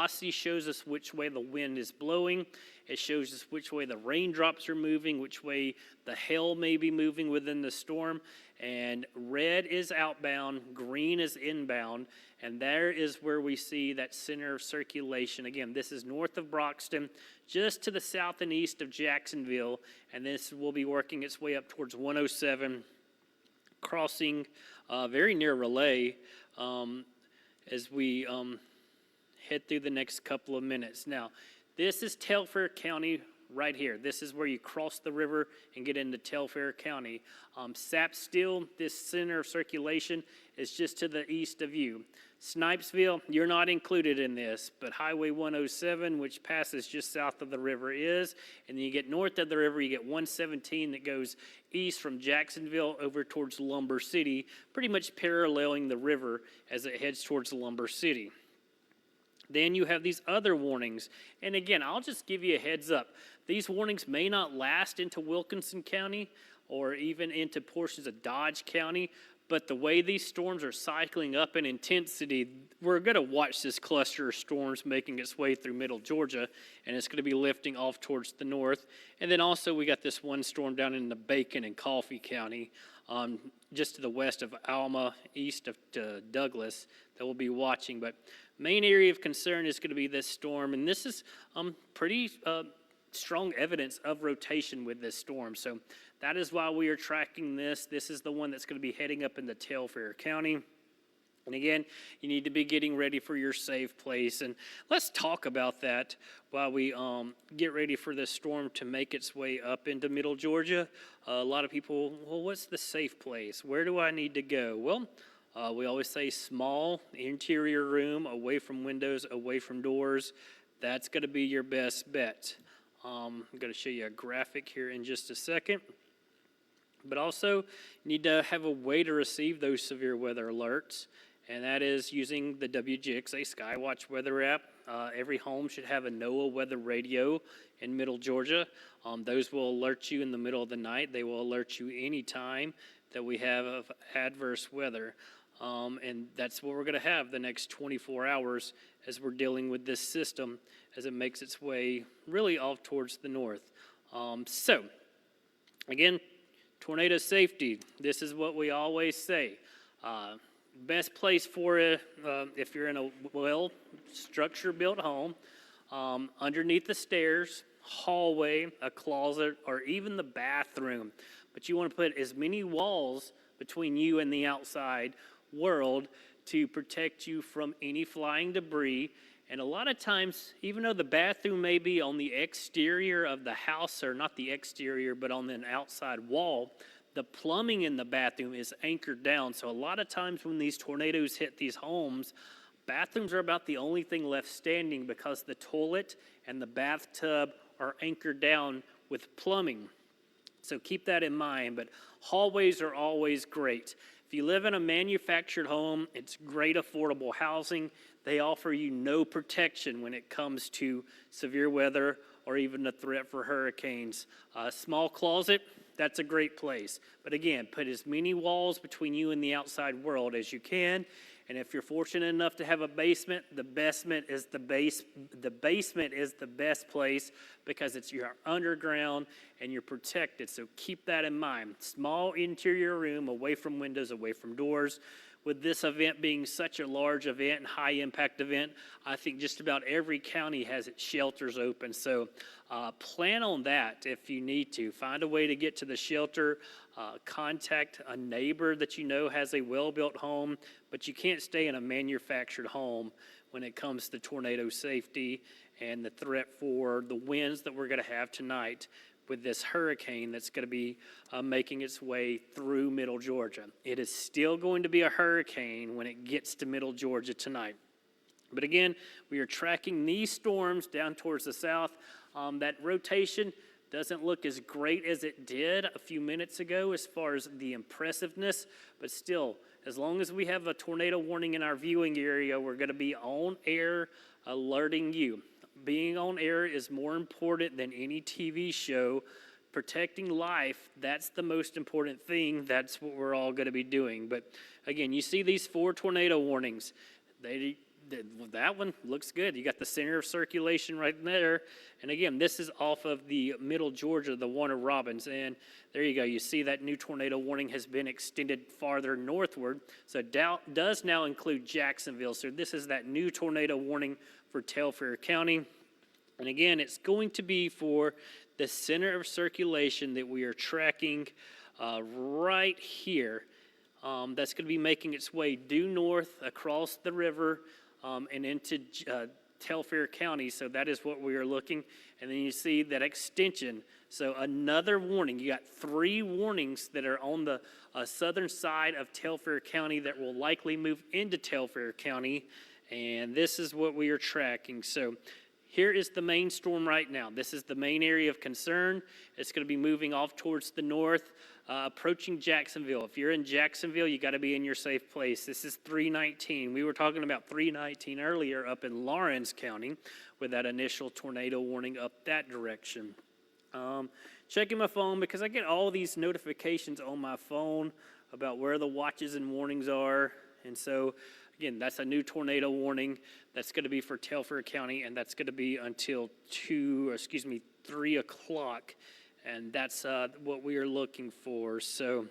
velocity shows us which way the wind is blowing. It shows us which way the raindrops are moving, which way the hail may be moving within the storm. And red is outbound, green is inbound, and there is where we see that center of circulation. Again, this is north of Broxton, just to the south and east of Jacksonville, and this will be working its way up towards 107, crossing very near Relay as we head through the next couple of minutes. Now, this is Telfair County right here. This is where you cross the river and get into Telfair County. Sapstill, this center of circulation, is just to the east of you. Snipesville, you're not included in this, but Highway 107, which passes just south of the river, is. And then you get north of the river, you get 117 that goes east from Jacksonville over towards Lumber City, pretty much paralleling the river as it heads towards Lumber City. Then you have these other warnings. And again, I'll just give you a heads up. These warnings may not last into Wilkinson County or even into portions of Dodge County, but the way these storms are cycling up in intensity, we're going to watch this cluster of storms making its way through middle Georgia, and it's going to be lifting off towards the north. And then also we got this one storm down in the Bacon and Coffee County, just to the west of Alma, east of Douglas, that we'll be watching. But main area of concern is going to be this storm, and this is pretty strong evidence of rotation with this storm. So that is why we are tracking this. This is the one that's going to be heading up into Telfair County. And again, you need to be getting ready for your safe place. And let's talk about that while we get ready for this storm to make its way up into middle Georgia. A lot of people, well, what's the safe place? Where do I need to go? Well, we always say small interior room, away from windows, away from doors. That's going to be your best bet. I'm going to show you a graphic here in just a second. But also, you need to have a way to receive those severe weather alerts, and that is using the WGXA Skywatch weather app. Every home should have a NOAA weather radio in middle Georgia. Those will alert you in the middle of the night. They will alert you anytime that we have adverse weather. And that's what we're going to have the next 24 hours as we're dealing with this system as it makes its way really off towards the north. So, again, tornado safety. This is what we always say. Best place for it if you're in a well-structured built home, underneath the stairs, hallway, a closet, or even the bathroom. But you want to put as many walls between you and the outside world to protect you from any flying debris. And a lot of times, even though the bathroom may be on the exterior of the house, or not the exterior, but on an outside wall, the plumbing in the bathroom is anchored down. So a lot of times when these tornadoes hit these homes, bathrooms are about the only thing left standing because the toilet and the bathtub are anchored down with plumbing. So keep that in mind, but hallways are always great. If you live in a manufactured home, it's great affordable housing. They offer you no protection when it comes to severe weather or even the threat for hurricanes. A small closet, that's a great place. But again, put as many walls between you and the outside world as you can. And if you're fortunate enough to have a basement, the basement is the best place because you're underground and you're protected. So keep that in mind. Small interior room, away from windows, away from doors. With this event being such a large event and high impact event, I think just about every county has its shelters open. So plan on that if you need to. Find a way to get to the shelter. Contact a neighbor that you know has a well-built home, but you can't stay in a manufactured home when it comes to tornado safety and the threat for the winds that we're going to have tonight with this hurricane that's going to be making its way through middle Georgia. It is still going to be a hurricane when it gets to middle Georgia tonight. But again, we are tracking these storms down towards the south. That rotation doesn't look as great as it did a few minutes ago as far as the impressiveness, but still, as long as we have a tornado warning in our viewing area, we're going to be on air alerting you. Being on air is more important than any TV show. Protecting life, that's the most important thing. That's what we're all going to be doing. But again, you see these 4 tornado warnings. That one looks good. You got the center of circulation right there. And again, this is off of the middle Georgia, the Warner Robins. And there you go. You see that new tornado warning has been extended farther northward. So it does now include Jacksonville. So this is that new tornado warning for Telfair County. And again, it's going to be for the center of circulation that we are tracking right here. That's going to be making its way due north across the river and into Telfair County. So that is what we are looking. And then you see that extension. So another warning. You got 3 warnings that are on the southern side of Telfair County that will likely move into Telfair County. And this is what we are tracking. So here is the main storm right now. This is the main area of concern. It's going to be moving off towards the north, approaching Jacksonville. If you're in Jacksonville, you got to be in your safe place. This is 319. We were talking about 319 earlier up in Lawrence County with that initial tornado warning up that direction. Checking my phone because I get all these notifications on my phone about where the watches and warnings are. And so, again, that's a new tornado warning. That's going to be for Telfair County, and that's going to be until 3 o'clock. And that's what we are looking for. So,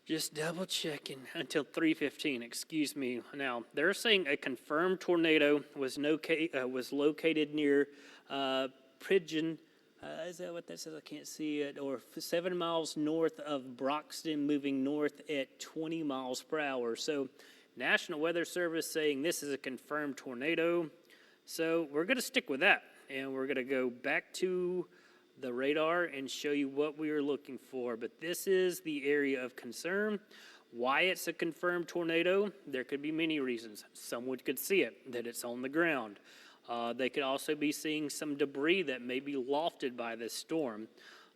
just double checking until 3:15. Excuse me. Now they're saying a confirmed tornado was located near Pridgeon. Is that what that says? I can't see it. Or 7 miles north of Broxton, moving north at 20 miles per hour. So, National Weather Service saying this is a confirmed tornado. So we're going to stick with that, and we're going to go back to the radar and show you what we are looking for. But this is the area of concern. Why it's a confirmed tornado? There could be many reasons. Someone could see it, that it's on the ground. They could also be seeing some debris that may be lofted by this storm.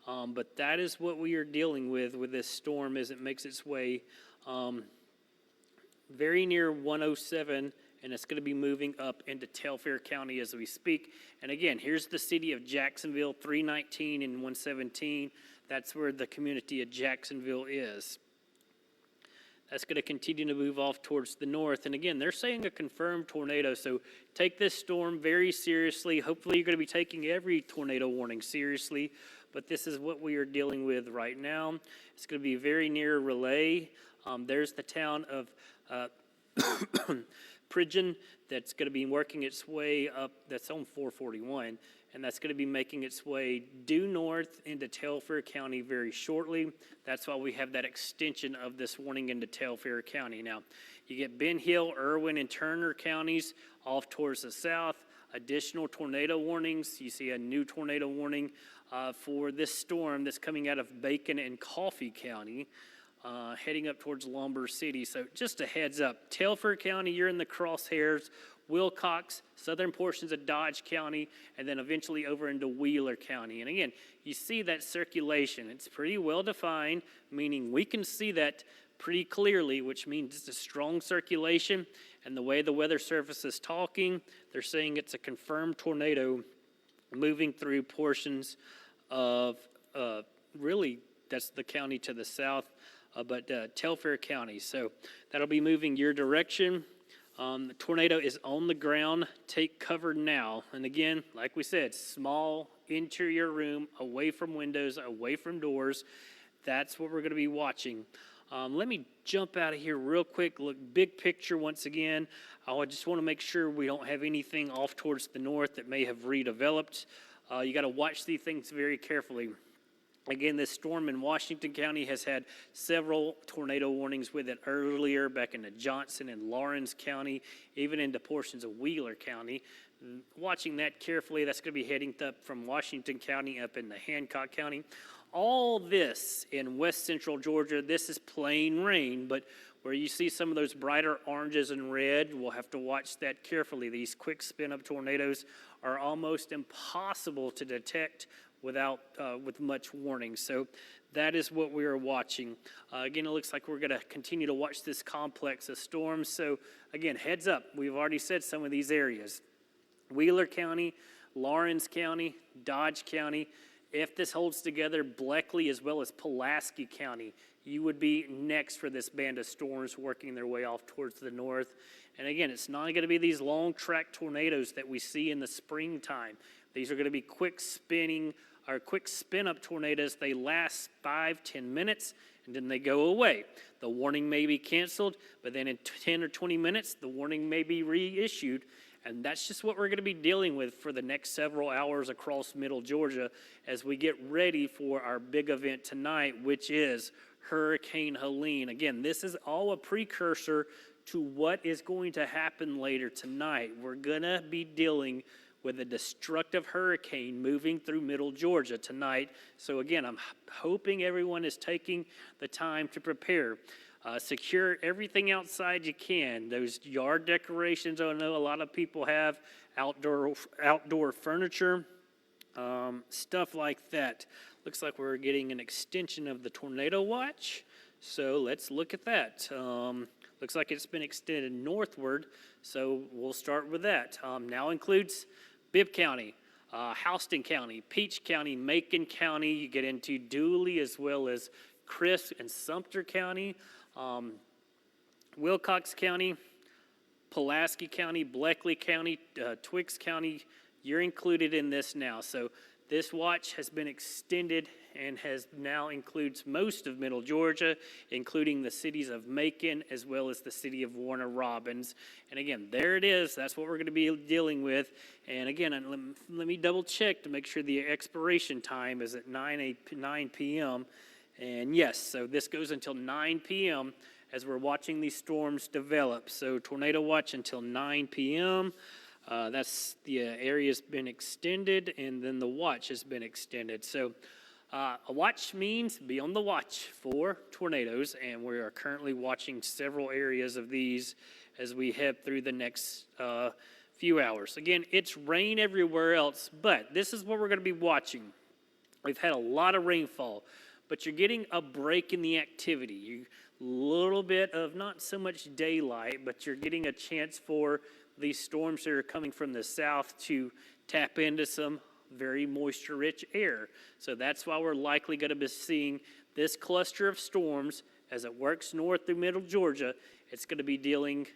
But that is what we are dealing with this storm as it makes its way very near 107, and it's going to be moving up into Telfair County as we speak. And again, here's the city of Jacksonville, 319 and 117. That's where the community of Jacksonville is. That's going to continue to move off towards the north. And again, they're saying a confirmed tornado, so take this storm very seriously. Hopefully you're going to be taking every tornado warning seriously, but this is what we are dealing with right now. It's going to be very near Relay. There's the town of Pridgeon that's going to be working its way up. That's on 441. And that's going to be making its way due north into Telfair County very shortly. That's why we have that extension of this warning into Telfair County. Now, you get Ben Hill, Irwin, and Turner counties off towards the south. Additional tornado warnings. You see a new tornado warning for this storm that's coming out of Bacon and Coffee County, heading up towards Lumber City. So just a heads up, Telfair County, you're in the crosshairs. Wilcox, southern portions of Dodge County, and then eventually over into Wheeler County. And again, you see that circulation. It's pretty well defined, meaning we can see that pretty clearly, which means it's a strong circulation. And the way the Weather Service is talking, they're saying it's a confirmed tornado moving through portions of, really, that's the county to the south, but Telfair County. So that'll be moving your direction. The tornado is on the ground. Take cover now. And again, like we said, small interior room, away from windows, away from doors. That's what we're going to be watching. Let me jump out of here real quick. Look, big picture once again. I just want to make sure we don't have anything off towards the north that may have redeveloped. You got to watch these things very carefully. Again, this storm in Washington County has had several tornado warnings with it earlier, back into Johnson and Lawrence County, even into portions of Wheeler County. Watching that carefully, that's going to be heading up from Washington County up into Hancock County. All this in west central Georgia, this is plain rain, but where you see some of those brighter oranges and red, we'll have to watch that carefully. These quick spin-up tornadoes are almost impossible to detect with much warning. So that is what we are watching. Again, it looks like we're going to continue to watch this complex of storms. So again, heads up. We've already said some of these areas. Wheeler County, Lawrence County, Dodge County. If this holds together, Bleckley as well as Pulaski County. you would be next for this band of storms working their way off towards the north. And again, it's not going to be these long track tornadoes that we see in the springtime. These are going to be quick spin up tornadoes. They last 5-10 minutes and then they go away. The warning may be canceled, but then in 10 or 20 minutes, the warning may be reissued. And that's just what we're going to be dealing with for the next several hours across middle Georgia as we get ready for our big event tonight, which is Hurricane Helene. Again, this is all a precursor to what is going to happen later tonight. We're going to be dealing with a destructive hurricane moving through middle Georgia tonight. So again, I'm hoping everyone is taking the time to prepare. Secure everything outside you can. Those yard decorations, I know a lot of people have, outdoor furniture, stuff like that. Looks like we're getting an extension of the tornado watch. So let's look at that. Looks like it's been extended northward, so we'll start with that. Now includes Bibb County, Houston County, Peach County, Macon County. You get into Dooley as well as Crisp and Sumter County, Wilcox County, Pulaski County, Bleckley County, Twiggs County. You're included in this now. So this watch has been extended and has now includes most of middle Georgia, including the cities of Macon as well as the city of Warner Robins. And again, there it is. That's what we're going to be dealing with. And again, let me double check to make sure the expiration time is at 9 p.m. And yes, so this goes until 9 p.m. as we're watching these storms develop. So tornado watch until 9 p.m. That's the area's been extended, and then the watch has been extended. So a watch means be on the watch for tornadoes, and we are currently watching several areas of these as we head through the next few hours. Again, it's rain everywhere else, but this is what we're going to be watching. We've had a lot of rainfall, but you're getting a break in the activity. A little bit of not so much daylight, but you're getting a chance for these storms that are coming from the south to tap into some very moisture-rich air. So that's why we're likely going to be seeing this cluster of storms as it works north through middle Georgia. It's going to be dealing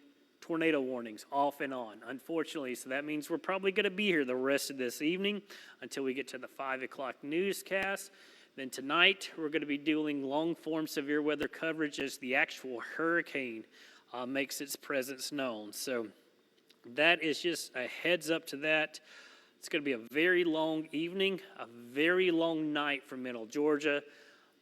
tornado warnings off and on, unfortunately. So that means we're probably going to be here the rest of this evening until we get to the 5 o'clock newscast. Then tonight, we're going to be doing long-form severe weather coverage as the actual hurricane makes its presence known. So that is just a heads up to that. It's going to be a very long evening, a very long night for middle Georgia.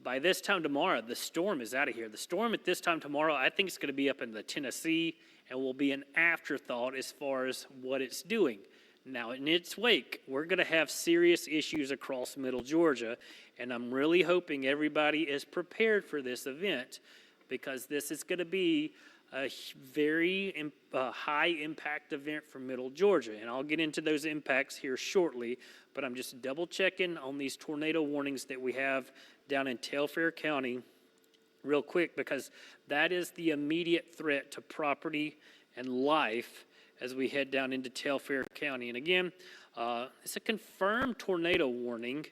By this time tomorrow, the storm is out of here. The storm at this time tomorrow, I think it's going to be up in the Tennessee and will be an afterthought as far as what it's doing. Now, in its wake, we're going to have serious issues across middle Georgia, and I'm really hoping everybody is prepared for this event because this is going to be a very high-impact event for middle Georgia, and I'll get into those impacts here shortly, but I'm just double-checking on these tornado warnings that we have down in Telfair County real quick because that is the immediate threat to property and life as we head down into Telfair County. And again, it's a confirmed tornado warning.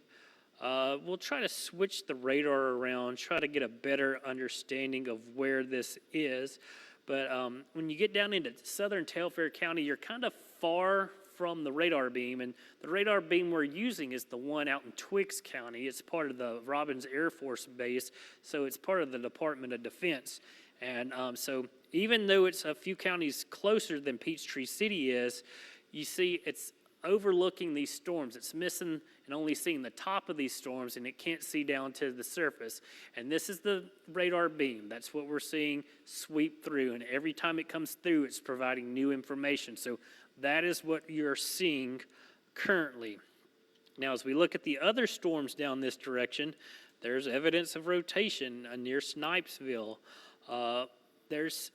We'll try to switch the radar around, try to get a better understanding of where this is. But when you get down into southern Telfair County, you're kind of far from the radar beam. And the radar beam we're using is the one out in Twiggs County. It's part of the Robins Air Force Base, so it's part of the Department of Defense. And so even though it's a few counties closer than Peachtree City is, you see it's overlooking these storms. It's missing and only seeing the top of these storms, and it can't see down to the surface. And this is the radar beam. That's what we're seeing sweep through. And every time it comes through, it's providing new information. So that is what you're seeing currently. Now, as we look at the other storms down this direction, there's evidence of rotation near Snipesville. There's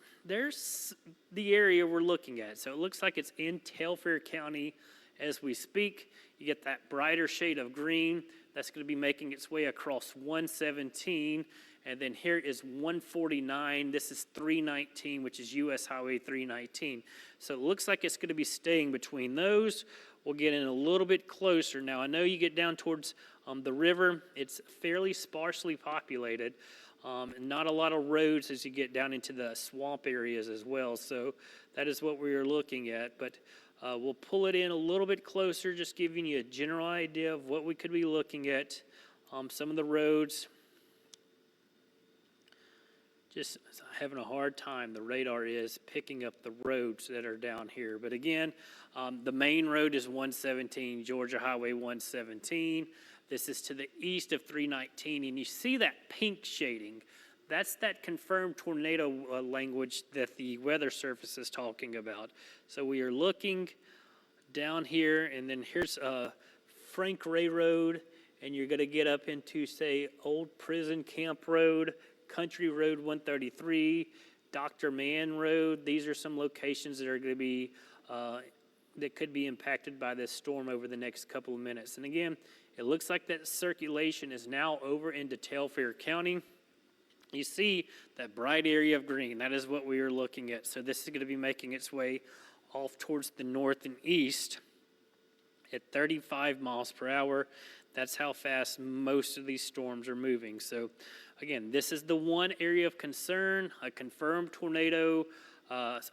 the area we're looking at. So it looks like it's in Telfair County as we speak. You get that brighter shade of green. That's going to be making its way across 117. And then here is 149. This is 319, which is U.S. Highway 319. So it looks like it's going to be staying between those. We'll get in a little bit closer. Now, I know you get down towards the river. It's fairly sparsely populated. and not a lot of roads as you get down into the swamp areas as well. So that is what we are looking at. But we'll pull it in a little bit closer, just giving you a general idea of what we could be looking at. Some of the roads, just having a hard time, the radar is picking up the roads that are down here. But again, the main road is 117, Georgia Highway 117. This is to the east of 319, and you see that pink shading. That's that confirmed tornado language that the Weather Service is talking about. So we are looking down here, and then here's Frank Ray Road, and you're going to get up into, say, Old Prison Camp Road, Country Road 133, Dr. Mann Road. These are some locations that are going to be that could be impacted by this storm over the next couple of minutes. And again, it looks like that circulation is now over into Telfair County. You see that bright area of green. That is what we are looking at. So this is going to be making its way off towards the north and east at 35 miles per hour. That's how fast most of these storms are moving. So again, this is the one area of concern, a confirmed tornado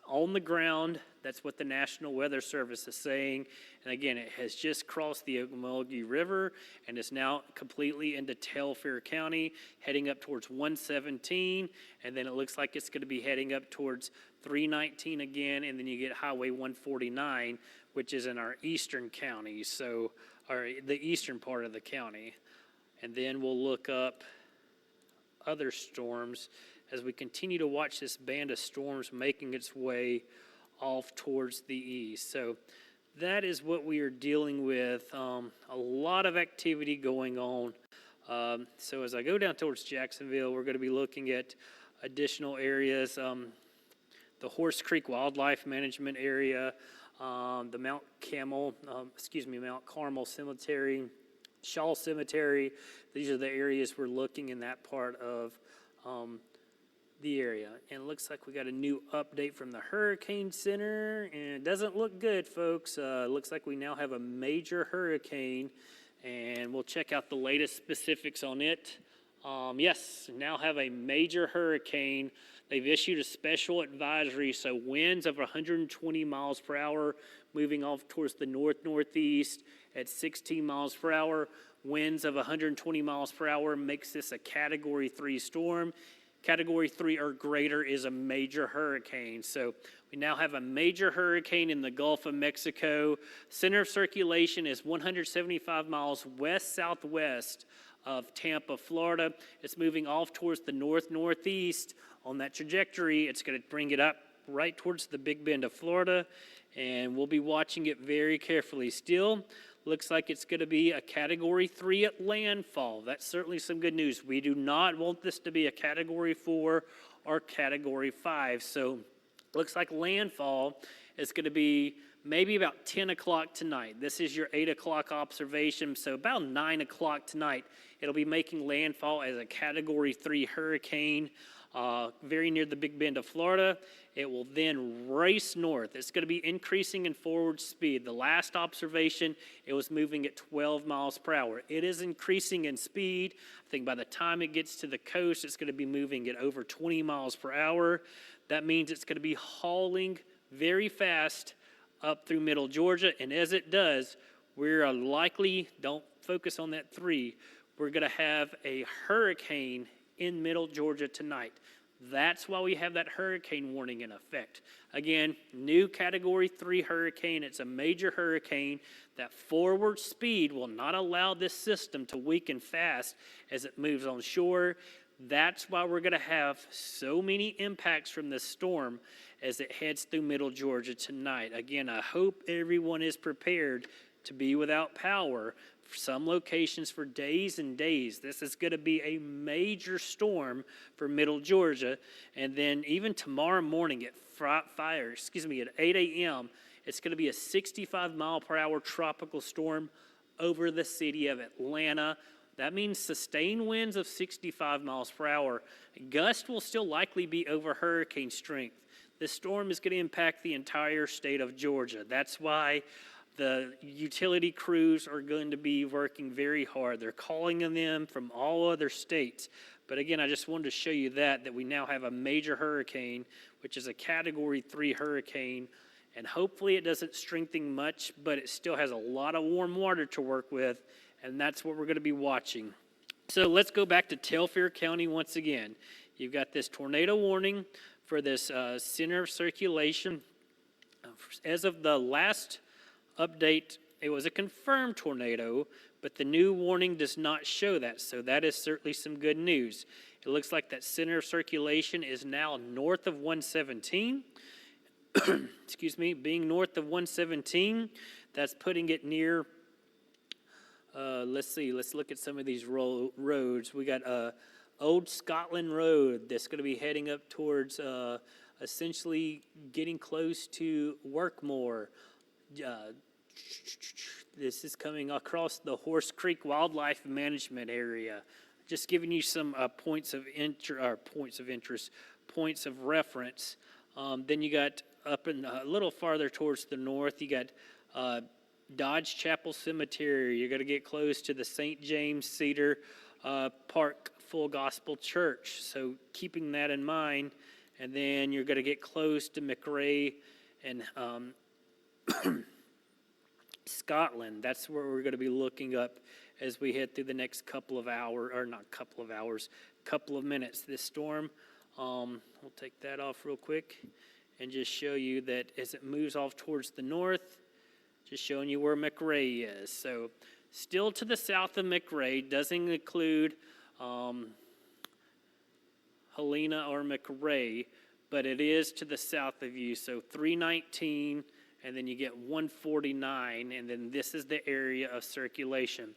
on the ground. That's what the National Weather Service is saying. And again, it has just crossed the Ocmulgee River and is now completely into Telfair County, heading up towards 117. And then it looks like it's going to be heading up towards 319 again. And then you get Highway 149, which is in our eastern county, so, or the eastern part of the county. And then we'll look up other storms as we continue to watch this band of storms making its way off towards the east. So that is what we are dealing with. A lot of activity going on. So as I go down towards Jacksonville, we're going to be looking at additional areas. The Horse Creek Wildlife Management Area, the Mount Carmel Cemetery, Shaw Cemetery. These are the areas we're looking in that part of the area. And it looks like we got a new update from the Hurricane Center, and it doesn't look good, folks. Looks like we now have a major hurricane, and we'll check out the latest specifics on it. Yes, now have a major hurricane. They've issued a special advisory, so winds of 120 miles per hour moving off towards the north-northeast at 16 miles per hour. Winds of 120 miles per hour makes this a Category 3 storm. Category 3 or greater is a major hurricane. So we now have a major hurricane in the Gulf of Mexico. Center of circulation is 175 miles west-southwest of Tampa, Florida. It's moving off towards the north-northeast. On that trajectory, it's going to bring it up right towards the Big Bend of Florida, and we'll be watching it very carefully. Still, looks like it's going to be a Category 3 at landfall. That's certainly some good news. We do not want this to be a Category 4 or Category 5. So looks like landfall is going to be maybe about 10 o'clock tonight. This is your 8 o'clock observation. So about 9 o'clock tonight, it'll be making landfall as a Category 3 hurricane very near the Big Bend of Florida. It will then race north. It's going to be increasing in forward speed. The last observation, it was moving at 12 miles per hour. It is increasing in speed. I think by the time it gets to the coast, it's going to be moving at over 20 miles per hour. That means it's going to be hauling very fast up through middle Georgia. And as it does, we're likely, don't focus on that 3, we're going to have a hurricane in middle Georgia tonight. That's why we have that hurricane warning in effect. Again, new Category 3 hurricane. It's a major hurricane. That forward speed will not allow this system to weaken fast as it moves on shore. That's why we're going to have so many impacts from this storm as it heads through middle Georgia tonight. Again, I hope everyone is prepared to be without power for some locations for days and days. This is going to be a major storm for middle Georgia. And then even tomorrow morning at 8 a.m., it's going to be a 65 mile per hour tropical storm over the city of Atlanta. That means sustained winds of 65 miles per hour. Gusts will still likely be over hurricane strength. This storm is going to impact the entire state of Georgia. That's why the utility crews are going to be working very hard. They're calling on them from all other states. But again, I just wanted to show you that we now have a major hurricane, which is a Category 3 hurricane, and hopefully it doesn't strengthen much, but it still has a lot of warm water to work with, and that's what we're going to be watching. So let's go back to Telfair County once again. You've got this tornado warning for this center of circulation. As of the last update, it was a confirmed tornado, but the new warning does not show that, so that is certainly some good news. It looks like that center of circulation is now north of 117. Excuse me, being north of 117, that's putting it near, let's look at some of these roads. We got Old Scotland Road that's going to be heading up towards essentially getting close to Workmore. This is coming across the Horse Creek Wildlife Management Area. Just giving you some points of interest, points of reference. Then you got up in a little farther towards the north, you got Dodge Chapel Cemetery. You're going to get close to the St. James Cedar Park Full Gospel Church. So keeping that in mind, and then you're going to get close to McRae and Scotland. That's where we're going to be looking up as we head through the next couple of minutes. This storm, we'll take that off real quick and just show you that as it moves off towards the north, just showing you where McRae is. So still to the south of McRae, doesn't include Helena or McRae, but it is to the south of you. So 319, and then you get 149, and then this is the area of circulation.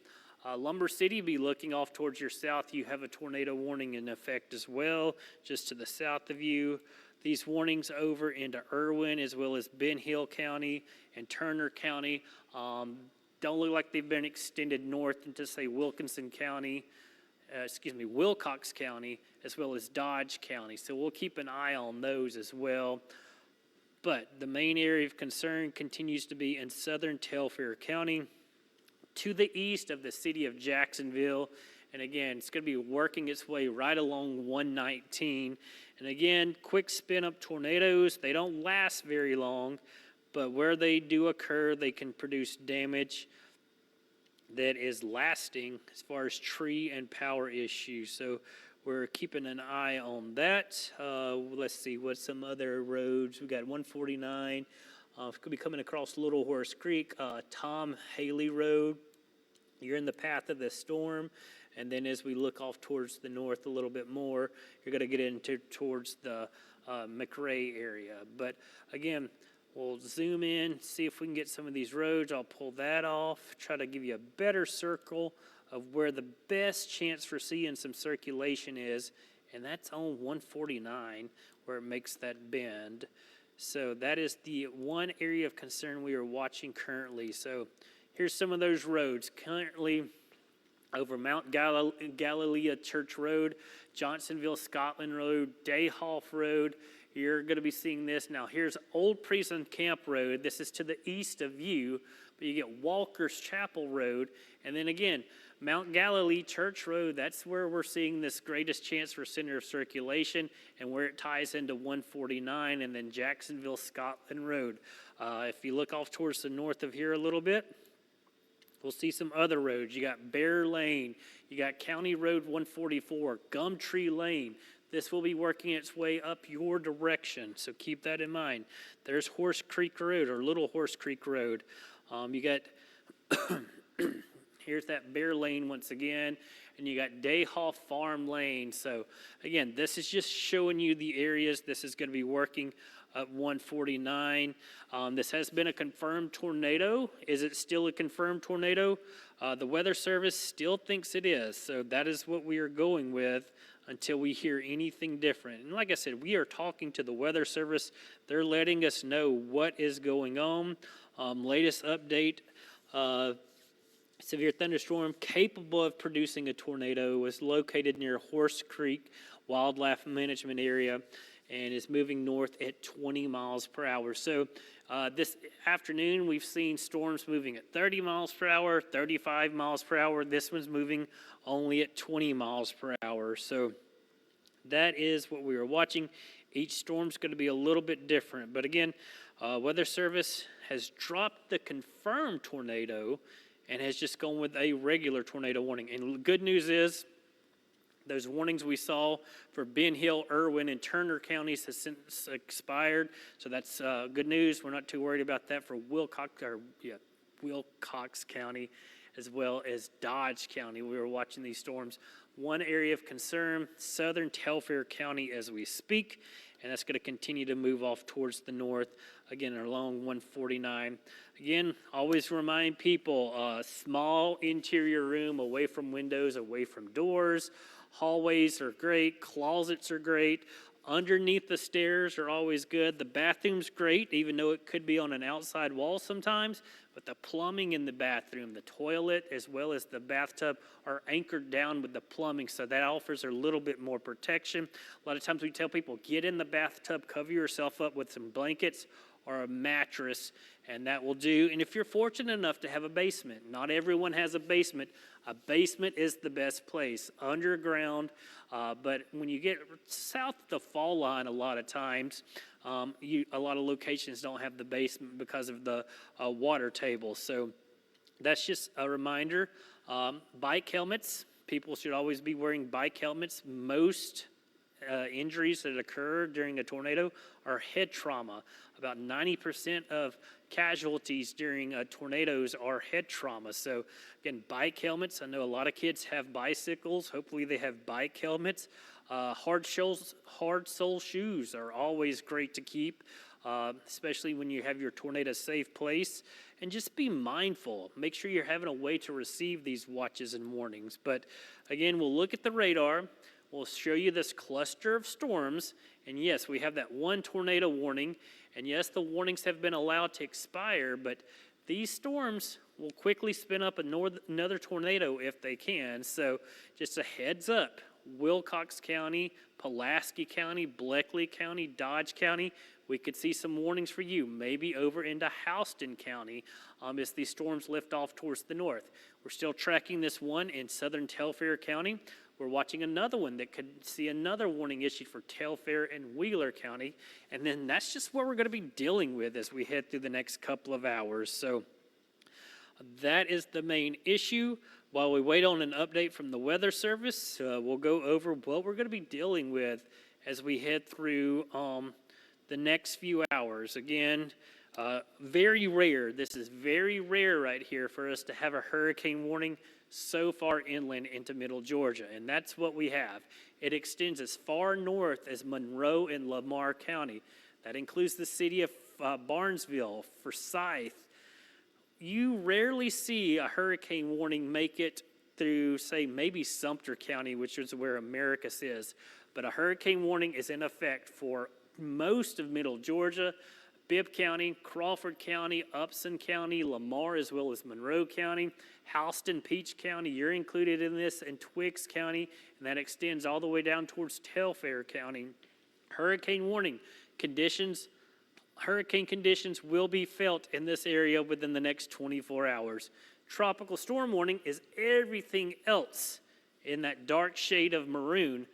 Lumber City, be looking off towards your south. You have a tornado warning in effect as well, just to the south of you. These warnings over into Irwin as well as Ben Hill County and Turner County don't look like they've been extended north into, say, Wilcox County, as well as Dodge County. So we'll keep an eye on those as well. But the main area of concern continues to be in southern Telfair County to the east of the city of Jacksonville. And again, it's going to be working its way right along 119. And again, quick spin-up tornadoes, they don't last very long, but where they do occur, they can produce damage that is lasting as far as tree and power issues. So we're keeping an eye on that. Let's see, what's some other roads? We got 149. Could be coming across Little Horse Creek, Tom Haley Road. You're in the path of the storm. And then as we look off towards the north a little bit more, you're going to get towards the McRae area. But again, we'll zoom in, see if we can get some of these roads. I'll pull that off, try to give you a better circle of where the best chance for seeing some circulation is. And that's on 149 where it makes that bend. So that is the one area of concern we are watching currently. So here's some of those roads. Currently, over Mount Galilee Church Road, Johnsonville Scotland Road, Dayhoff Road. You're going to be seeing this. Now, here's Old Prison Camp Road. This is to the east of you, but you get Walker's Chapel Road. And then again, Mount Galilee Church Road, that's where we're seeing this greatest chance for center of circulation and where it ties into 149, and then Jacksonville Scotland Road. If you look off towards the north of here a little bit, we'll see some other roads. You got Bear Lane. You got County Road 144, Gumtree Lane. This will be working its way up your direction, so keep that in mind. There's Horse Creek Road, or Little Horse Creek Road. You got, here's that Bear Lane once again, and you got Dayhoff Farm Lane. So again, this is just showing you the areas this is going to be working at 149. This has been a confirmed tornado. Is it still a confirmed tornado? The Weather Service still thinks it is, so that is what we are going with until we hear anything different. And like I said, we are talking to the Weather Service. They're letting us know what is going on. Latest update, severe thunderstorm capable of producing a tornado was located near Horse Creek Wildlife Management Area and is moving north at 20 miles per hour. So this afternoon, we've seen storms moving at 30 miles per hour, 35 miles per hour. This one's moving only at 20 miles per hour. So that is what we are watching. Each storm's going to be a little bit different. But again, Weather Service has dropped the confirmed tornado and has just gone with a regular tornado warning. And the good news is those warnings we saw for Ben Hill, Irwin, and Turner counties has since expired. So that's good news. We're not too worried about that for Wilcox County as well as Dodge County. We were watching these storms. One area of concern, southern Telfair County as we speak, and that's going to continue to move off towards the north, again, along 149. Again, always remind people, small interior room, away from windows, away from doors. Hallways are great, closets are great. Underneath the stairs are always good. The bathroom's great, even though it could be on an outside wall sometimes. But the plumbing in the bathroom, the toilet, as well as the bathtub are anchored down with the plumbing, so that offers a little bit more protection. A lot of times we tell people, get in the bathtub, cover yourself up with some blankets or a mattress, and that will do. And if you're fortunate enough to have a basement, not everyone has a basement is the best place, underground. But when you get south of the fall line, a lot of times, a lot of locations don't have the basement because of the water table. So that's just a reminder. Bike helmets, people should always be wearing bike helmets. Most injuries that occur during a tornado are head trauma. About 90% of casualties during tornadoes are head trauma. So again, bike helmets. I know a lot of kids have bicycles. Hopefully they have bike helmets. Hard sole shoes are always great to keep, especially when you have your tornado safe place. And just be mindful. Make sure you're having a way to receive these watches and warnings. But again, we'll look at the radar. We'll show you this cluster of storms. And yes, we have that one tornado warning. And yes, the warnings have been allowed to expire, but these storms will quickly spin up another tornado if they can. So just a heads up, Wilcox County, Pulaski County, Bleckley County, Dodge County, we could see some warnings for you, maybe over into Houston County as these storms lift off towards the north. We're still tracking this one in southern Telfair County. We're watching another one that could see another warning issued for Telfair and Wheeler County. And then that's just what we're going to be dealing with as we head through the next couple of hours. So that is the main issue. While we wait on an update from the Weather Service, we'll go over what we're going to be dealing with as we head through the next few hours. Again, very rare. This is very rare right here for us to have a hurricane warning so far inland into middle Georgia, and that's what we have. It extends as far north as Monroe and Lamar County. That includes the city of Barnesville, Forsyth. You rarely see a hurricane warning make it through, say, maybe Sumter County, which is where Americus is. But a hurricane warning is in effect for most of middle Georgia, Bibb County, Crawford County, Upson County, Lamar, as well as Monroe County, Houston, Peach County, you're included in this, and Twiggs County, and that extends all the way down towards Telfair County. Hurricane warning conditions, hurricane conditions will be felt in this area within the next 24 hours. Tropical storm warning is everything else in that dark shade of maroon.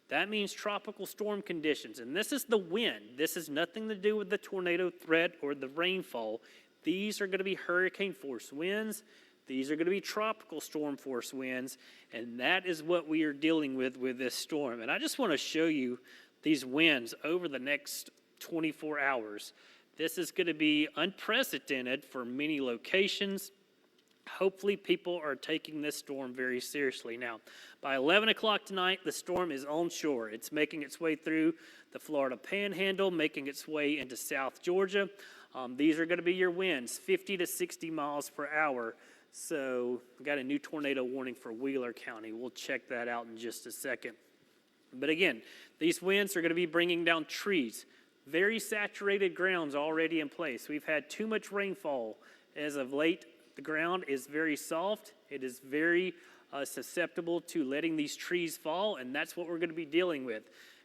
That means tropical storm conditions, and this is the wind. This has nothing to do with the tornado threat or the rainfall. These are going to be hurricane force winds. These are going to be tropical storm force winds, and that is what we are dealing with this storm. And I just want to show you these winds over the next 24 hours. This is going to be unprecedented for many locations. Hopefully people are taking this storm very seriously. Now, by 11 o'clock tonight, the storm is on shore. It's making its way through the Florida Panhandle, making its way into South Georgia. These are going to be your winds, 50 to 60 miles per hour. So we got a new tornado warning for Wheeler County. We'll check that out in just a second. But again, these winds are going to be bringing down trees. Very saturated grounds already in place. We've had too much rainfall as of late. The ground is very soft. It is very susceptible to letting these trees fall, and that's what we're going to be dealing with.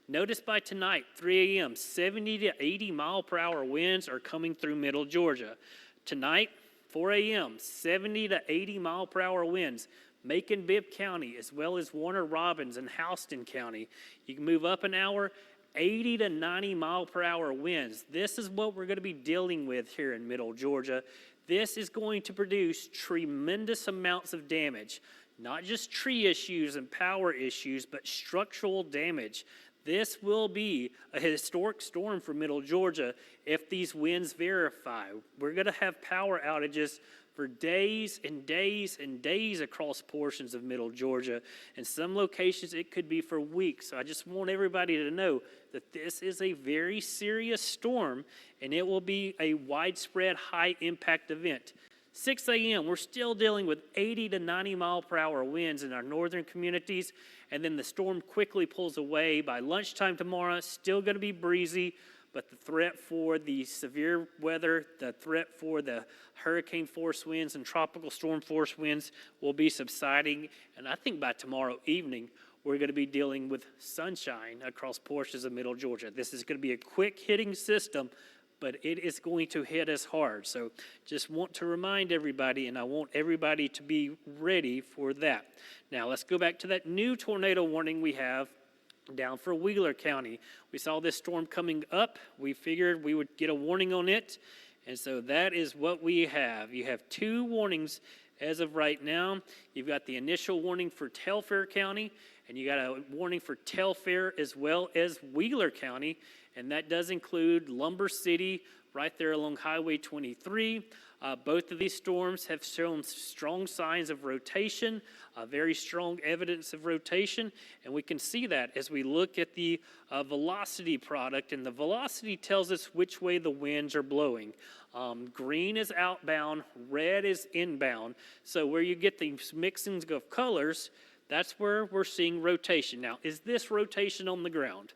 Notice by tonight, 3 a.m., 70 to 80 mile per hour winds are coming through middle Georgia. Tonight, 4 a.m., 70 to 80 mile per hour winds Macon-Bibb County, as well as Warner Robins and Houston County. You can move up an hour, 80 to 90 mile per hour winds. This is what we're going to be dealing with here in Middle Georgia. This is going to produce tremendous amounts of damage, not just tree issues and power issues, but structural damage. This will be a historic storm for Middle Georgia if these winds verify. We're going to have power outages for days and days and days across portions of Middle Georgia. In some locations, it could be for weeks. So I just want everybody to know that this is a very serious storm, and it will be a widespread high-impact event. 6 a.m., we're still dealing with 80 to 90 mile per hour winds in our northern communities, and then the storm quickly pulls away. By lunchtime tomorrow, still going to be breezy, but the threat for the severe weather, the threat for the hurricane force winds and tropical storm force winds will be subsiding. And I think by tomorrow evening, we're going to be dealing with sunshine across portions of Middle Georgia. This is going to be a quick hitting system, but it is going to hit us hard. So just want to remind everybody, and I want everybody to be ready for that. Now let's go back to that new tornado warning we have down for Wheeler County. We saw this storm coming up. We figured we would get a warning on it. And so that is what we have. You have 2 warnings as of right now. You've got the initial warning for Telfair County, and you got a warning for Telfair as well as Wheeler County. And that does include Lumber City right there along Highway 23. Both of these storms have shown strong signs of rotation, very strong evidence of rotation, and we can see that as we look at the velocity product, and the velocity tells us which way the winds are blowing. Green is outbound, red is inbound, so where you get these mixings of colors, that's where we're seeing rotation. Now, is this rotation on the ground?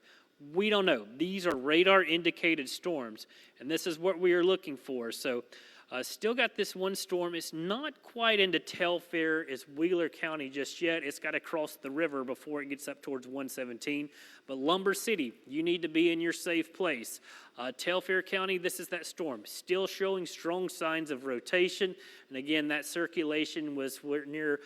We don't know. These are radar indicated storms, and this is what we are looking for. So still got this one storm. It's not quite into Telfair as Wheeler County just yet. It's got to cross the river before it gets up towards 117. But Lumber City, you need to be in your safe place. Telfair County, this is that storm. Still showing strong signs of rotation. And again, that circulation was near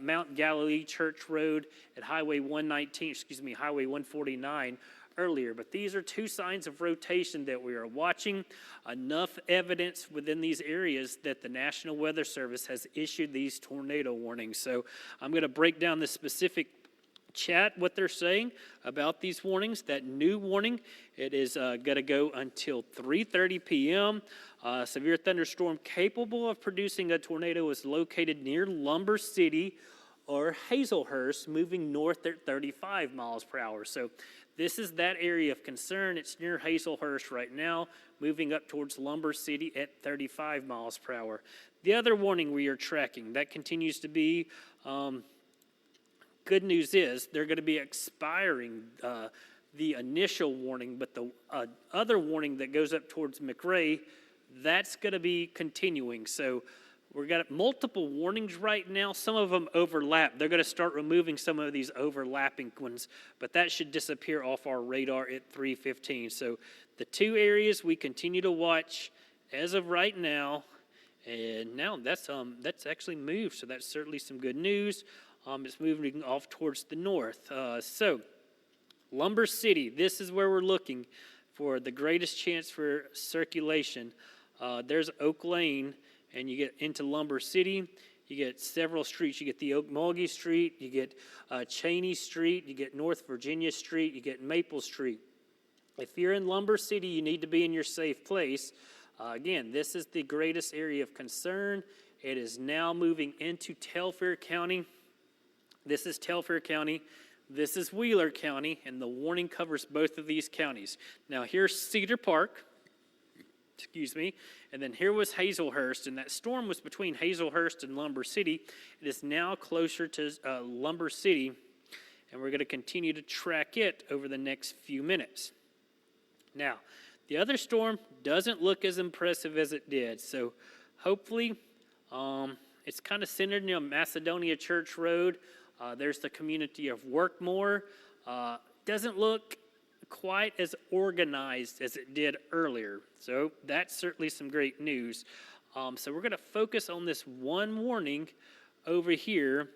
Mount Galilee Church Road at Highway 149 earlier, but these are 2 signs of rotation that we are watching. Enough evidence within these areas that the National Weather Service has issued these tornado warnings. So I'm going to break down the specific chat, what they're saying about these warnings. That new warning, it is going to go until 3:30 p.m. Severe thunderstorm capable of producing a tornado is located near Lumber City or Hazelhurst, moving north at 35 miles per hour. So this is that area of concern. It's near Hazelhurst right now, moving up towards Lumber City at 35 miles per hour. The other warning we are tracking, that continues to be, good news is they're going to be expiring the initial warning, but the other warning that goes up towards McRae, that's going to be continuing. So we've got multiple warnings right now. Some of them overlap. They're going to start removing some of these overlapping ones, but that should disappear off our radar at 3:15. So the 2 areas we continue to watch as of right now, and now that's actually moved, so that's certainly some good news. It's moving off towards the north. So Lumber City, this is where we're looking for the greatest chance for circulation. There's Oak Lane, and you get into Lumber City, you get several streets. You get the Okmulgee Street, you get Cheney Street, you get North Virginia Street, you get Maple Street. If you're in Lumber City, you need to be in your safe place. Again, this is the greatest area of concern. It is now moving into Telfair County. This is Telfair County. This is Wheeler County, and the warning covers both of these counties. Now, here's Cedar Park. And then here was Hazelhurst, and that storm was between Hazelhurst and Lumber City. It is now closer to Lumber City, and we're going to continue to track it over the next few minutes. Now, the other storm doesn't look as impressive as it did, so hopefully it's kind of centered near Macedonia Church Road. There's the community of Workmore. Doesn't look quite as organized as it did earlier. So that's certainly some great news. So we're going to focus on this one warning over here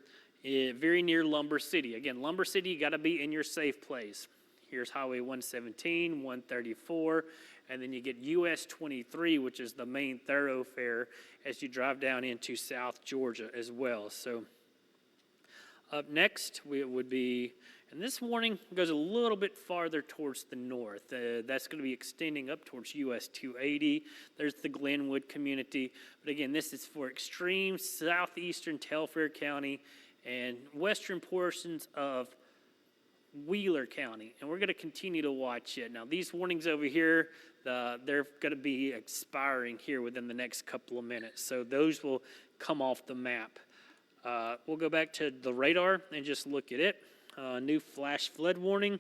very near Lumber City. Again, Lumber City, you got to be in your safe place. Here's Highway 117, 134, and then you get US 23, which is the main thoroughfare as you drive down into South Georgia as well. So up next, would be, and this warning goes a little bit farther towards the north. That's going to be extending up towards US 280. There's the Glenwood community. But again, this is for extreme southeastern Telfair County and western portions of Wheeler County. And we're going to continue to watch it. Now, these warnings over here, they're going to be expiring here within the next couple of minutes. So those will come off the map. We'll go back to the radar and just look at it. New flash flood warning,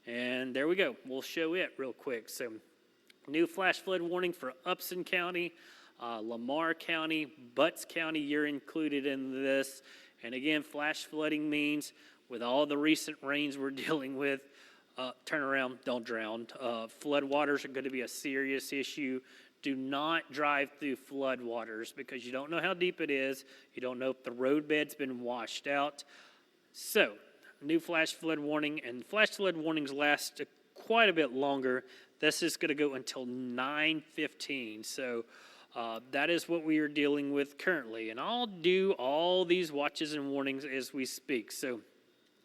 and there we go. We'll show it real quick. So new flash flood warning for Upson County, Lamar County, Butts County, you're included in this. And again, flash flooding means with all the recent rains we're dealing with, turn around, don't drown. Flood waters are going to be a serious issue. Do not drive through flood waters because you don't know how deep it is. You don't know if the roadbed's been washed out. So, new flash flood warning, and flash flood warnings last quite a bit longer. This is going to go until 9:15. So, that is what we are dealing with currently. And I'll do all these watches and warnings as we speak. So,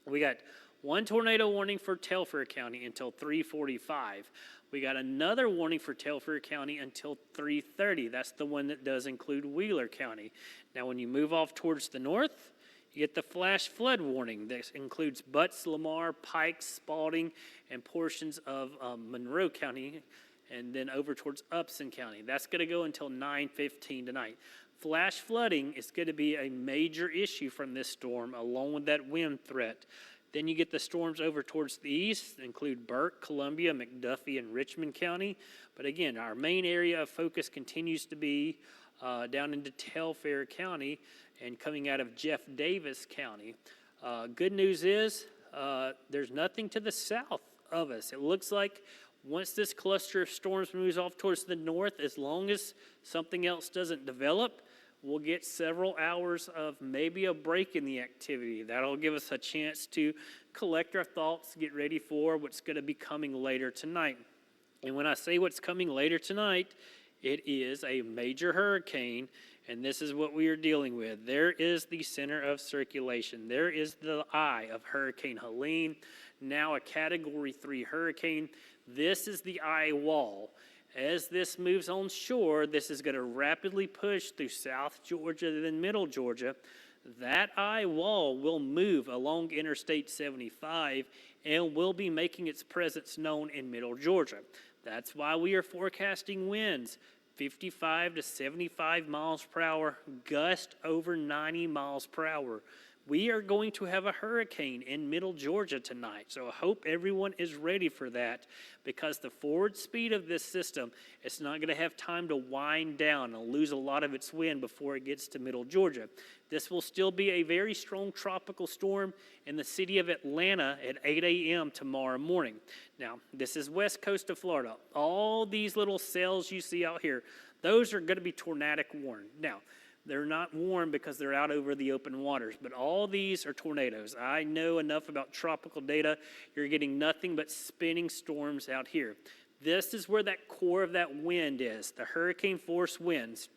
we got one tornado warning for Telfair County until 3:45. We got another warning for Telfair County until 3:30. That's the one that does include Wheeler County. Now, when you move off towards the north, you get the flash flood warning. This includes Butts, Lamar, Pike, Spalding, and portions of Monroe County, and then over towards Upson County. That's going to go until 9:15 tonight. Flash flooding is going to be a major issue from this storm, along with that wind threat. Then you get the storms over towards the east, include Burke, Columbia, McDuffie, and Richmond County. But again, our main area of focus continues to be down into Telfair County and coming out of Jeff Davis County. Good news is there's nothing to the south of us. It looks like once this cluster of storms moves off towards the north, as long as something else doesn't develop, we'll get several hours of maybe a break in the activity. That'll give us a chance to collect our thoughts, get ready for what's going to be coming later tonight. And when I say what's coming later tonight, it is a major hurricane, and this is what we are dealing with. There is the center of circulation. There is the eye of Hurricane Helene, now a Category 3 hurricane. This is the eye wall. As this moves on shore, this is going to rapidly push through South Georgia and then Middle Georgia. That eye wall will move along Interstate 75 and will be making its presence known in Middle Georgia. That's why we are forecasting winds 55 to 75 miles per hour, gust over 90 miles per hour. We are going to have a hurricane in Middle Georgia tonight, so I hope everyone is ready for that because the forward speed of this system, it's not going to have time to wind down and lose a lot of its wind before it gets to Middle Georgia. This will still be a very strong tropical storm in the city of Atlanta at 8 a.m. tomorrow morning. Now, this is west coast of Florida. All these little cells you see out here, those are going to be tornadic warned. Now, they're not warm because they're out over the open waters, but all these are tornadoes. I know enough about tropical data. You're getting nothing but spinning storms out here. This is where that core of that wind is, the hurricane force winds.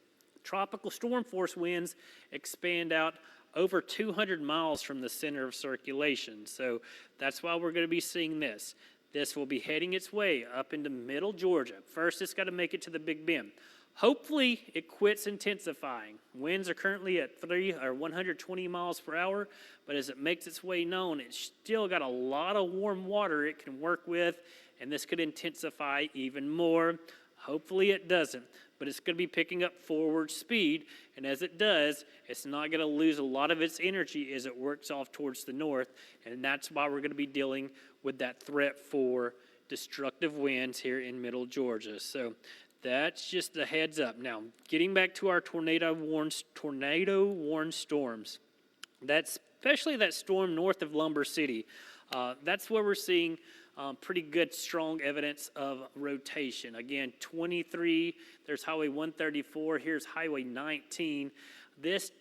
Tropical storm force winds expand out over 200 miles from the center of circulation. So that's why we're going to be seeing this. This will be heading its way up into Middle Georgia. First, it's got to make it to the Big Bend. Hopefully, it quits intensifying. Winds are currently at 120 miles per hour, but as it makes its way known, it's still got a lot of warm water it can work with, and this could intensify even more. Hopefully, it doesn't, but it's going to be picking up forward speed, and as it does, it's not going to lose a lot of its energy as it works off towards the north, and that's why we're going to be dealing with that threat for destructive winds here in Middle Georgia. So that's just a heads up. Now, getting back to our tornado-warned storms, that's especially that storm north of Lumber City. That's where we're seeing pretty good, strong evidence of rotation. Again, 23, there's Highway 134, here's Highway 19. This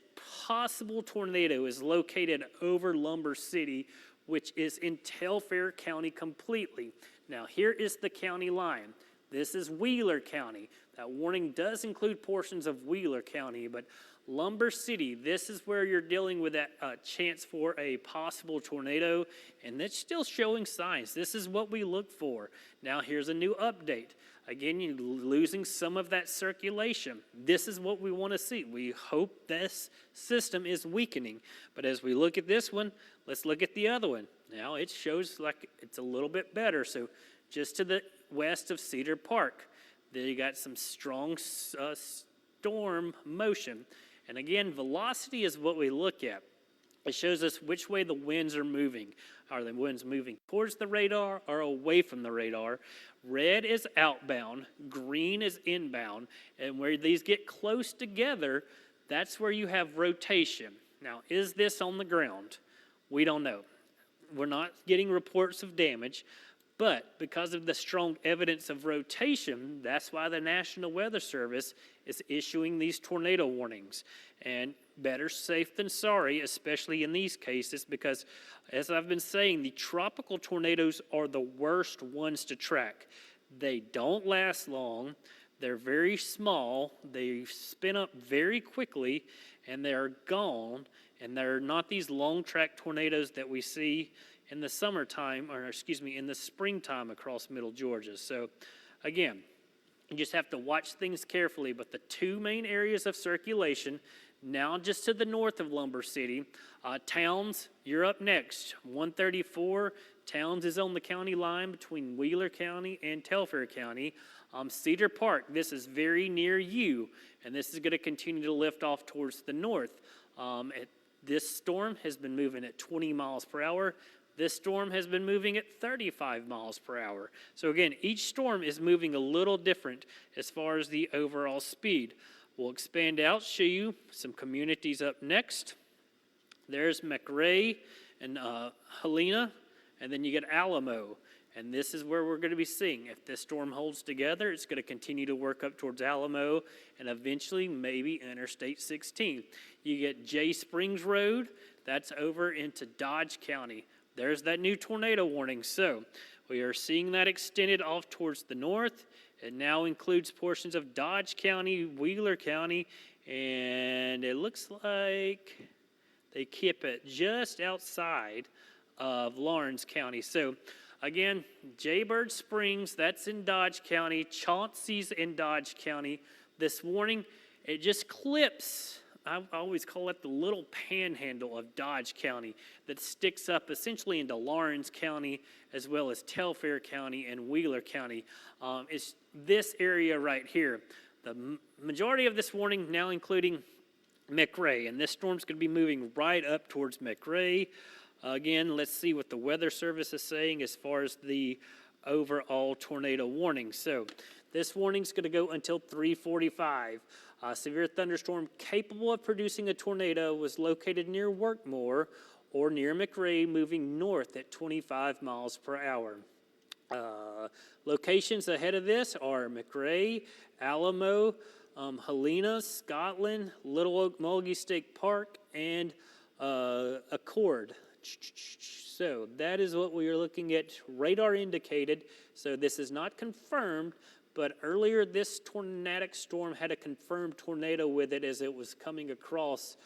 possible tornado is located over Lumber City, which is in Telfair County completely. Now, here is the county line. This is Wheeler County. That warning does include portions of Wheeler County, but Lumber City, this is where you're dealing with that chance for a possible tornado, and that's still showing signs. This is what we look for. Now, here's a new update. Again, you're losing some of that circulation. This is what we want to see. We hope this system is weakening. But as we look at this one, let's look at the other one. Now, it shows like it's a little bit better. So just to the west of Cedar Park, there you got some strong storm motion. And again, velocity is what we look at. It shows us which way the winds are moving. Are the winds moving towards the radar or away from the radar? Red is outbound, green is inbound, and where these get close together, that's where you have rotation. Now, is this on the ground? We don't know. We're not getting reports of damage, but because of the strong evidence of rotation, that's why the National Weather Service is issuing these tornado warnings. And better safe than sorry, especially in these cases, because as I've been saying, the tropical tornadoes are the worst ones to track. They don't last long, they're very small, they spin up very quickly, and they're gone, and they're not these long track tornadoes that we see in the summertime, or excuse me, in the springtime across middle Georgia. So again, you just have to watch things carefully, but the two main areas of circulation, now just to the north of Lumber City, Towns, you're up next. 134, Towns is on the county line between Wheeler County and Telfair County. Cedar Park, this is very near you, and this is going to continue to lift off towards the north. This storm has been moving at 20 miles per hour. This storm has been moving at 35 miles per hour. So again, each storm is moving a little different as far as the overall speed. We'll expand out, show you some communities up next. There's McRae and Helena, and then you get Alamo. And this is where we're going to be seeing. If this storm holds together, it's going to continue to work up towards Alamo and eventually maybe Interstate 16. You get Jay Springs Road, that's over into Dodge County. There's that new tornado warning. So we are seeing that extended off towards the north. It now includes portions of Dodge County, Wheeler County, and it looks like they keep it just outside of Lawrence County. So again, Jaybird Springs, that's in Dodge County. Chauncey's in Dodge County. This warning, it just clips. I always call it the little panhandle of Dodge County that sticks up essentially into Lawrence County as well as Telfair County and Wheeler County. It's this area right here. The majority of this warning now including McRae, and this storm's going to be moving right up towards McRae. Again, let's see what the Weather Service is saying as far as the overall tornado warning. So this warning's going to go until 3:45. Severe thunderstorm capable of producing a tornado was located near Workmore or near McRae, moving north at 25 miles per hour. Locations ahead of this are McRae, Alamo, Helena, Scotland, Little Oak Mulgee State Park, and Accord. So that is what we are looking at, radar indicated. So this is not confirmed, but earlier this tornadic storm had a confirmed tornado with it as it was coming across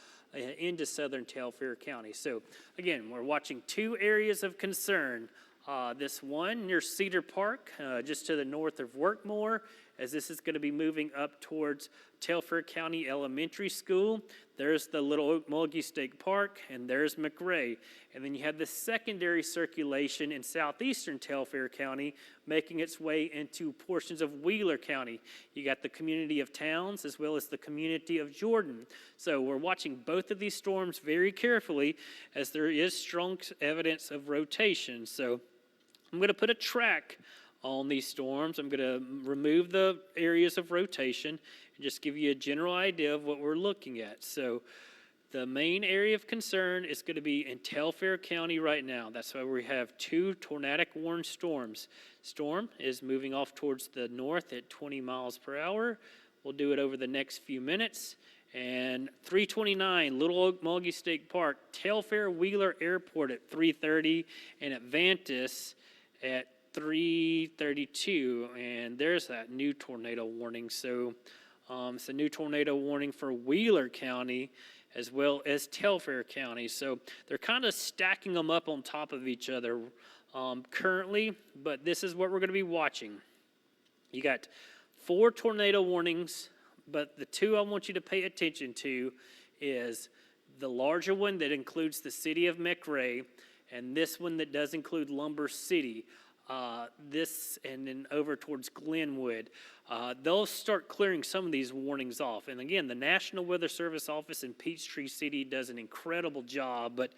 into southern Telfair County. So again, we're watching two areas of concern. This one near Cedar Park, just to the north of Workmore, as this is going to be moving up towards Telfair County Elementary School. There's the Little Oak Mulgee State Park, and there's McRae. And then you have the secondary circulation in southeastern Telfair County making its way into portions of Wheeler County. You got the community of Towns as well as the community of Jordan. So we're watching both of these storms very carefully as there is strong evidence of rotation. So I'm going to put a track on these storms. I'm going to remove the areas of rotation and just give you a general idea of what we're looking at. So the main area of concern is going to be in Telfair County right now. That's why we have two tornadic warned storms. Storm is moving off towards the north at 20 miles per hour. We'll do it over the next few minutes. And 3:29, Little Oak Mulgy State Park, Telfair Wheeler Airport at 3:30, and Atlantis at 3:32. And there's that new tornado warning. So it's a new tornado warning for Wheeler County as well as Telfair County. So they're kind of stacking them up on top of each other currently, but this is what we're going to be watching. You got 4 tornado warnings, but the 2 I want you to pay attention to is the larger one that includes the city of McRae, and this one that does include Lumber City. This and then over towards Glenwood. They'll start clearing some of these warnings off. And again, the National Weather Service office in Peachtree City does an incredible job, but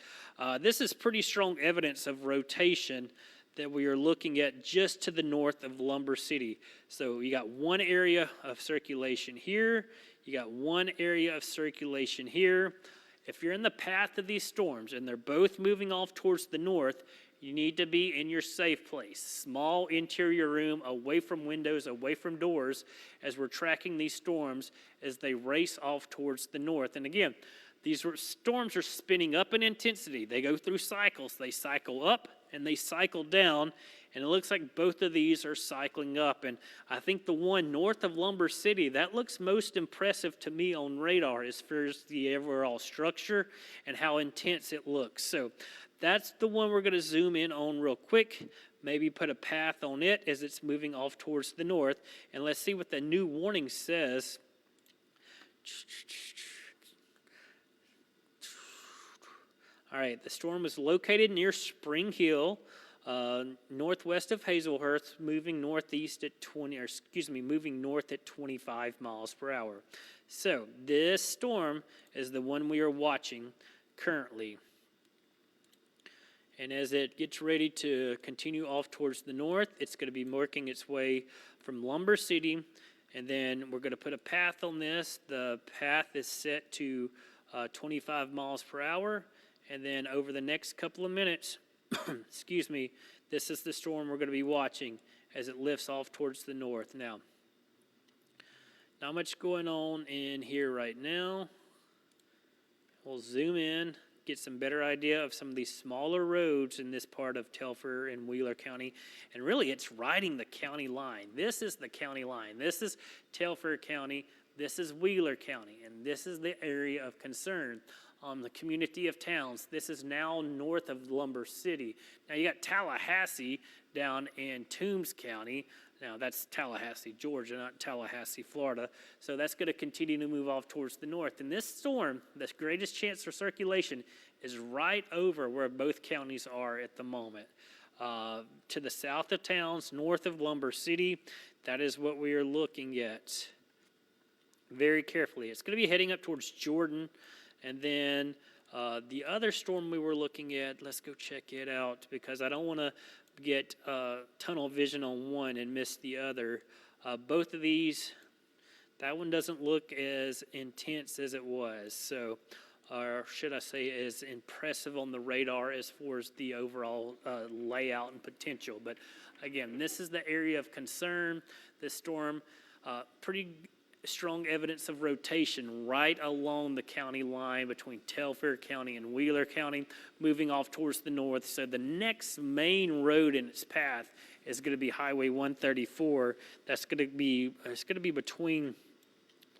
this is pretty strong evidence of rotation that we are looking at just to the north of Lumber City. So you got one area of circulation here, you got one area of circulation here. If you're in the path of these storms and they're both moving off towards the north, you need to be in your safe place. Small interior room, away from windows, away from doors, as we're tracking these storms as they race off towards the north. And again, these storms are spinning up in intensity. They go through cycles. They cycle up and they cycle down. And it looks like both of these are cycling up. And I think the one north of Lumber City, that looks most impressive to me on radar as far as the overall structure and how intense it looks. So that's the one we're going to zoom in on real quick, maybe put a path on it as it's moving off towards the north. And let's see what the new warning says. All right, the storm is located near Spring Hill, northwest of Hazelhurst, moving northeast at moving north at 25 miles per hour. So this storm is the one we are watching currently. And as it gets ready to continue off towards the north, it's going to be working its way from Lumber City. And then we're going to put a path on this. The path is set to 25 miles per hour. And then over the next couple of minutes, this is the storm we're going to be watching as it lifts off towards the north. Now, not much going on in here right now. We'll zoom in, get some better idea of some of these smaller roads in this part of Telfair and Wheeler County. And really, it's riding the county line. This is the county line. This is Telfair County. This is Wheeler County. And this is the area of concern. The community of towns. This is now north of Lumber City. Now you got Tallahassee down in Toombs County. Now that's Tallahassee, Georgia, not Tallahassee, Florida. So that's going to continue to move off towards the north. And this storm, the greatest chance for circulation, is right over where both counties are at the moment. To the south of towns, north of Lumber City, that is what we are looking at very carefully. It's going to be heading up towards Jordan. And then the other storm we were looking at, let's go check it out because I don't want to get tunnel vision on one and miss the other. Both of these, that one doesn't look as intense as it was. So, or should I say as impressive on the radar as far as the overall layout and potential. But again, this is the area of concern. This storm, pretty strong evidence of rotation right along the county line between Telfair County and Wheeler County, moving off towards the north. So the next main road in its path is going to be Highway 134. It's going to be between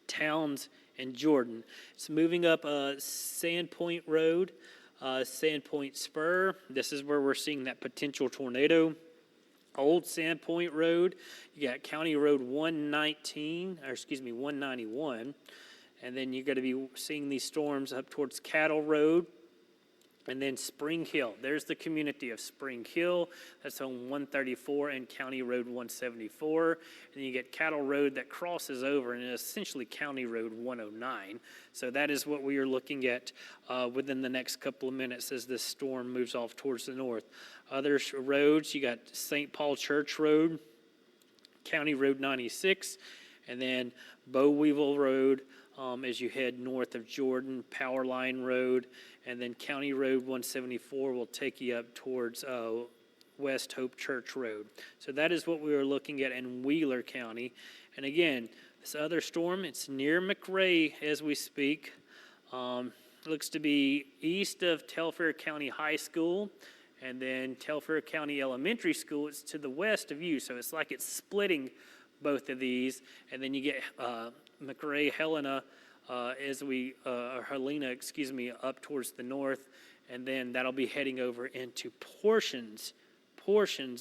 Towns and Jordan. It's moving up Sandpoint Road, Sandpoint Spur. This is where we're seeing that potential tornado. Old Sandpoint Road, you got County Road 191, and then you're going to be seeing these storms up towards Cattle Road, and then Spring Hill. There's the community of Spring Hill. That's on 134 and County Road 174. And then you get Cattle Road that crosses over and is essentially County Road 109. So that is what we are looking at within the next couple of minutes as this storm moves off towards the north. Other roads, you got St. Paul Church Road, County Road 96, and then Bow Weevil Road as you head north of Jordan, Power Line Road, and then County Road 174 will take you up towards West Hope Church Road. So that is what we are looking at in Wheeler County. And again, This other storm, it's near McRae as we speak. Looks to be east of Telfair County High School, and then Telfair County Elementary School, it's to the west of you. So it's like it's splitting both of these. And then you get McRae, Helena, Helena, excuse me, up towards the north. And then that'll be heading over into portions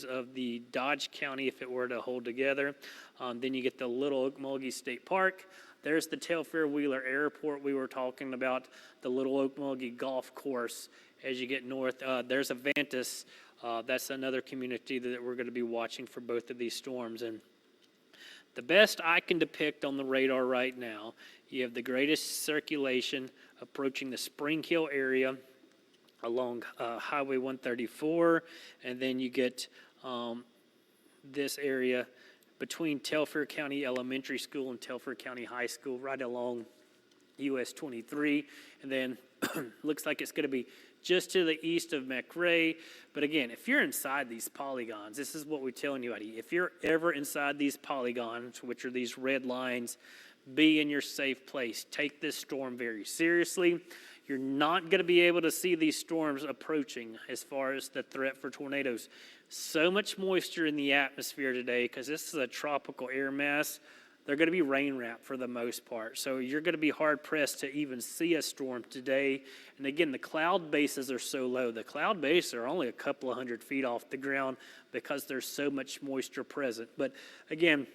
of the Dodge County if it were to hold together. Then you get the Little Okmulgee State Park. There's the Telfair Wheeler Airport we were talking about, the Little Okmulgee Golf Course as you get north. There's Avantis. That's another community that we're going to be watching for both of these storms. And the best I can depict on the radar right now, you have the greatest circulation approaching the Spring Hill area along Highway 134, and then you get this area between Telfair County Elementary School and Telfair County High School, right along US 23, and then looks like it's going to be just to the east of McRae. But again, if you're inside these polygons, this is what we're telling you, Eddie. If you're ever inside these polygons, which are these red lines, be in your safe place. Take this storm very seriously. You're not going to be able to see these storms approaching as far as the threat for tornadoes. So much moisture in the atmosphere today because this is a tropical air mass. They're going to be rain wrapped for the most part. So you're going to be hard pressed to even see a storm today. And again, the cloud bases are so low. The cloud bases are only a couple of 100 feet off the ground because there's so much moisture present. But again,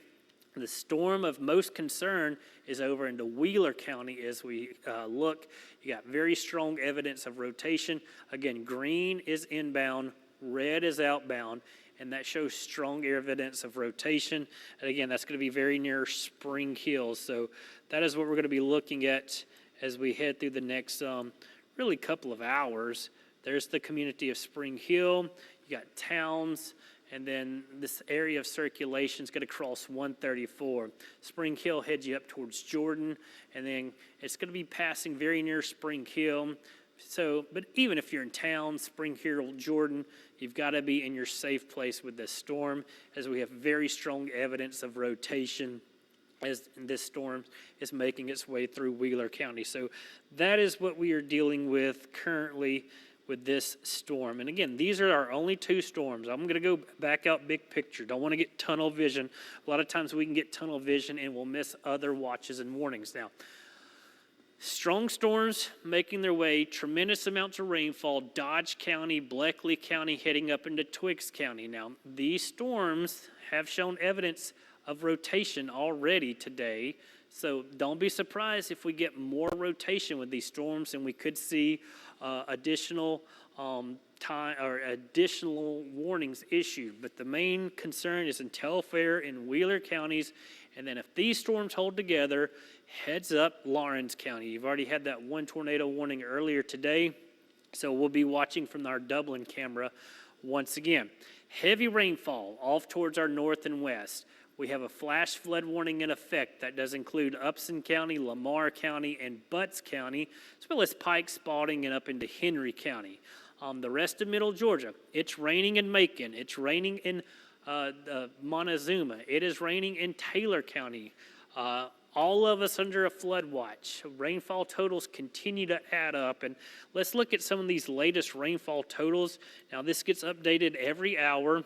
the storm of most concern is over into Wheeler County as we look. You got very strong evidence of rotation. Again, green is inbound, red is outbound, and that shows strong evidence of rotation. And again, that's going to be very near Spring Hill. So that is what we're going to be looking at as we head through the next really couple of hours. There's the community of Spring Hill. You got towns. And then this area of circulation is going to cross 134. Spring Hill heads you up towards Jordan, and then it's going to be passing very near Spring Hill. So, but even if you're in town, Spring Hill, Jordan, you've got to be in your safe place with this storm, as we have very strong evidence of rotation as this storm is making its way through Wheeler County. So that is what we are dealing with currently with this storm. And again, these are our only two storms. I'm going to go back out big picture. Don't want to get tunnel vision. A lot of times we can get tunnel vision and we'll miss other watches and warnings. Now, strong storms making their way, tremendous amounts of rainfall, Dodge County, Bleckley County, heading up into Twiggs County. Now, these storms have shown evidence of rotation already today. So don't be surprised if we get more rotation with these storms, and we could see additional time or additional warnings issued. But the main concern is in Telfair and Wheeler counties. And then if these storms hold together, heads up Lawrence County. You've already had that one tornado warning earlier today. So we'll be watching from our Dublin camera once again. Heavy rainfall off towards our north and west. We have a flash flood warning in effect. That does include Upson County, Lamar County, and Butts County, as well as Pike, Spalding, and up into Henry County. The rest of middle Georgia, it's raining in Macon. It's raining in Montezuma. It is raining in Taylor County. All of us under a flood watch. Rainfall totals continue to add up. And let's look at some of these latest rainfall totals. Now, this gets updated every hour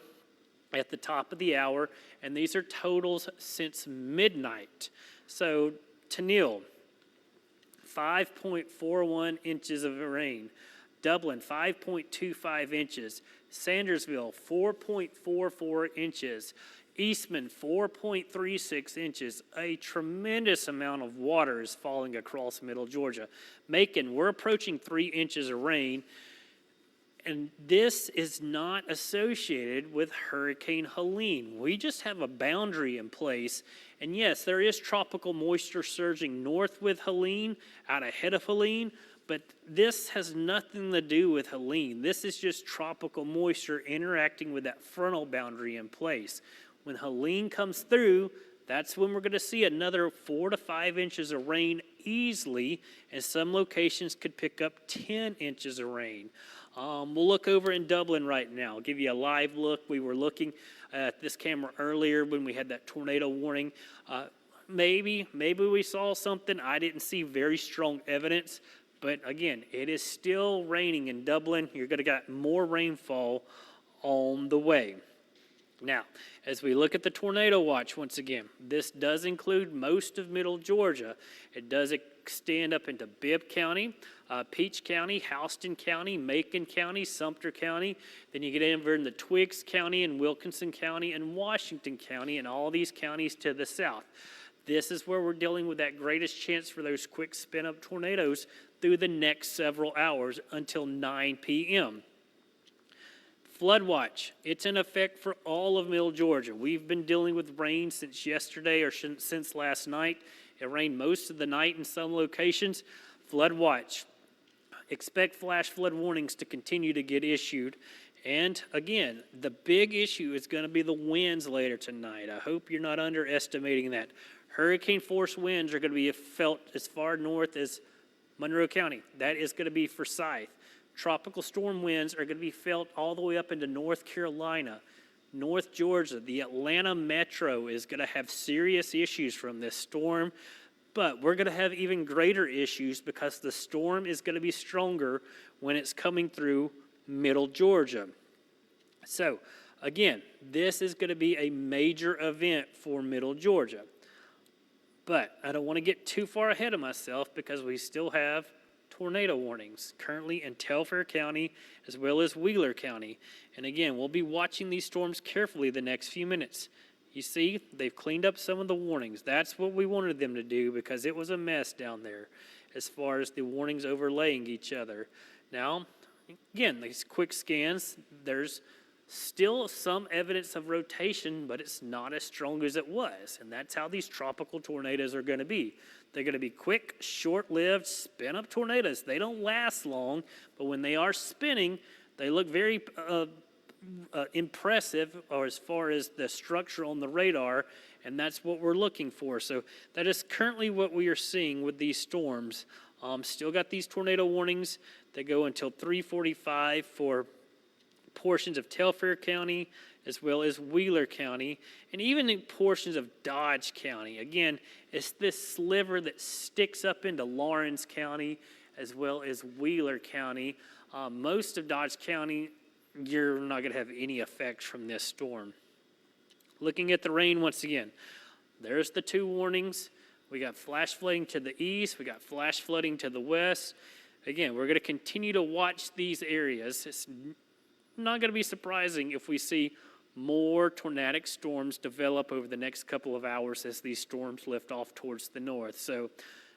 at the top of the hour, and these are totals since midnight. So, Tennille, 5.41 inches of rain. Dublin, 5.25 inches. Sandersville, 4.44 inches. Eastman, 4.36 inches. A tremendous amount of water is falling across middle Georgia. Macon, we're approaching 3 inches of rain. And this is not associated with Hurricane Helene. We just have a boundary in place. And yes, there is tropical moisture surging north with Helene, out ahead of Helene, but this has nothing to do with Helene. This is just tropical moisture interacting with that frontal boundary in place. When Helene comes through, that's when we're going to see another 4 to 5 inches of rain easily, and some locations could pick up 10 inches of rain. We'll look over in Dublin right now. I'll give you a live look. We were looking at this camera earlier when we had that tornado warning. maybe we saw something. I didn't see very strong evidence, but again, it is still raining in Dublin. You're going to get more rainfall on the way. Now, as we look at the tornado watch once again, this does include most of middle Georgia. It does extend up into Bibb County, Peach County, Houston County, Macon County, Sumter County. Then you get over in the Twiggs County and Wilkinson County and Washington County and all these counties to the south. This is where we're dealing with that greatest chance for those quick spin-up tornadoes through the next several hours until 9 p.m. Flood watch, it's in effect for all of middle Georgia. We've been dealing with rain since yesterday or since last night. It rained most of the night in some locations. Flood watch. Expect flash flood warnings to continue to get issued. And again, the big issue is going to be the winds later tonight. I hope you're not underestimating that. Hurricane force winds are going to be felt as far north as Monroe County. That is going to be Forsyth. Tropical storm winds are going to be felt all the way up into North Carolina, North Georgia. The Atlanta metro is going to have serious issues from this storm, but we're going to have even greater issues because the storm is going to be stronger when it's coming through middle Georgia. So, again, this is going to be a major event for middle Georgia. But I don't want to get too far ahead of myself because we still have tornado warnings currently in Telfair County as well as Wheeler County. And again, we'll be watching these storms carefully the next few minutes. You see, they've cleaned up some of the warnings. That's what we wanted them to do because it was a mess down there as far as the warnings overlaying each other. Now, again, these quick scans, there's still some evidence of rotation, but it's not as strong as it was. And that's how these tropical tornadoes are going to be. They're going to be quick, short-lived, spin-up tornadoes. They don't last long, but when they are spinning, they look very impressive or as far as the structure on the radar, and that's what we're looking for. So that is currently what we are seeing with these storms. Still got these tornado warnings that go until 3:45 for portions of Telfair County as well as Wheeler County, and even in portions of Dodge County. Again, it's this sliver that sticks up into Lawrence County as well as Wheeler County. Most of Dodge County, you're not going to have any effects from this storm. Looking at the rain once again, there's the two warnings. We got flash flooding to the east, we got flash flooding to the west. Again, we're going to continue to watch these areas. It's not going to be surprising if we see more tornadic storms develop over the next couple of hours as these storms lift off towards the north. So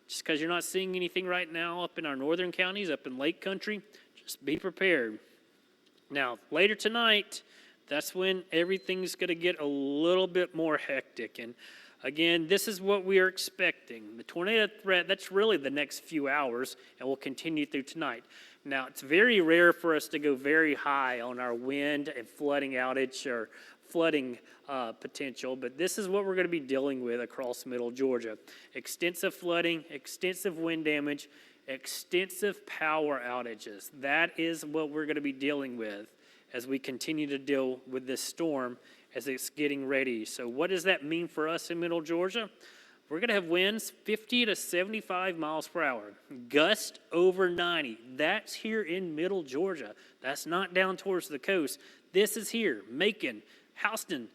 just because you're not seeing anything right now up in our northern counties, up in Lake Country, just be prepared. Now, later tonight, that's when everything's going to get a little bit more hectic. And again, this is what we are expecting. The tornado threat, that's really the next few hours, and will continue through tonight. Now, it's very rare for us to go very high on our wind and flooding outage or flooding potential, but this is what we're going to be dealing with across middle Georgia. Extensive flooding, extensive wind damage, extensive power outages. That is what we're going to be dealing with as we continue to deal with this storm as it's getting ready. So what does that mean for us in middle Georgia? We're going to have winds 50 to 75 miles per hour, gust over 90. That's here in middle Georgia. That's not down towards the coast. This is here, Macon, Houston.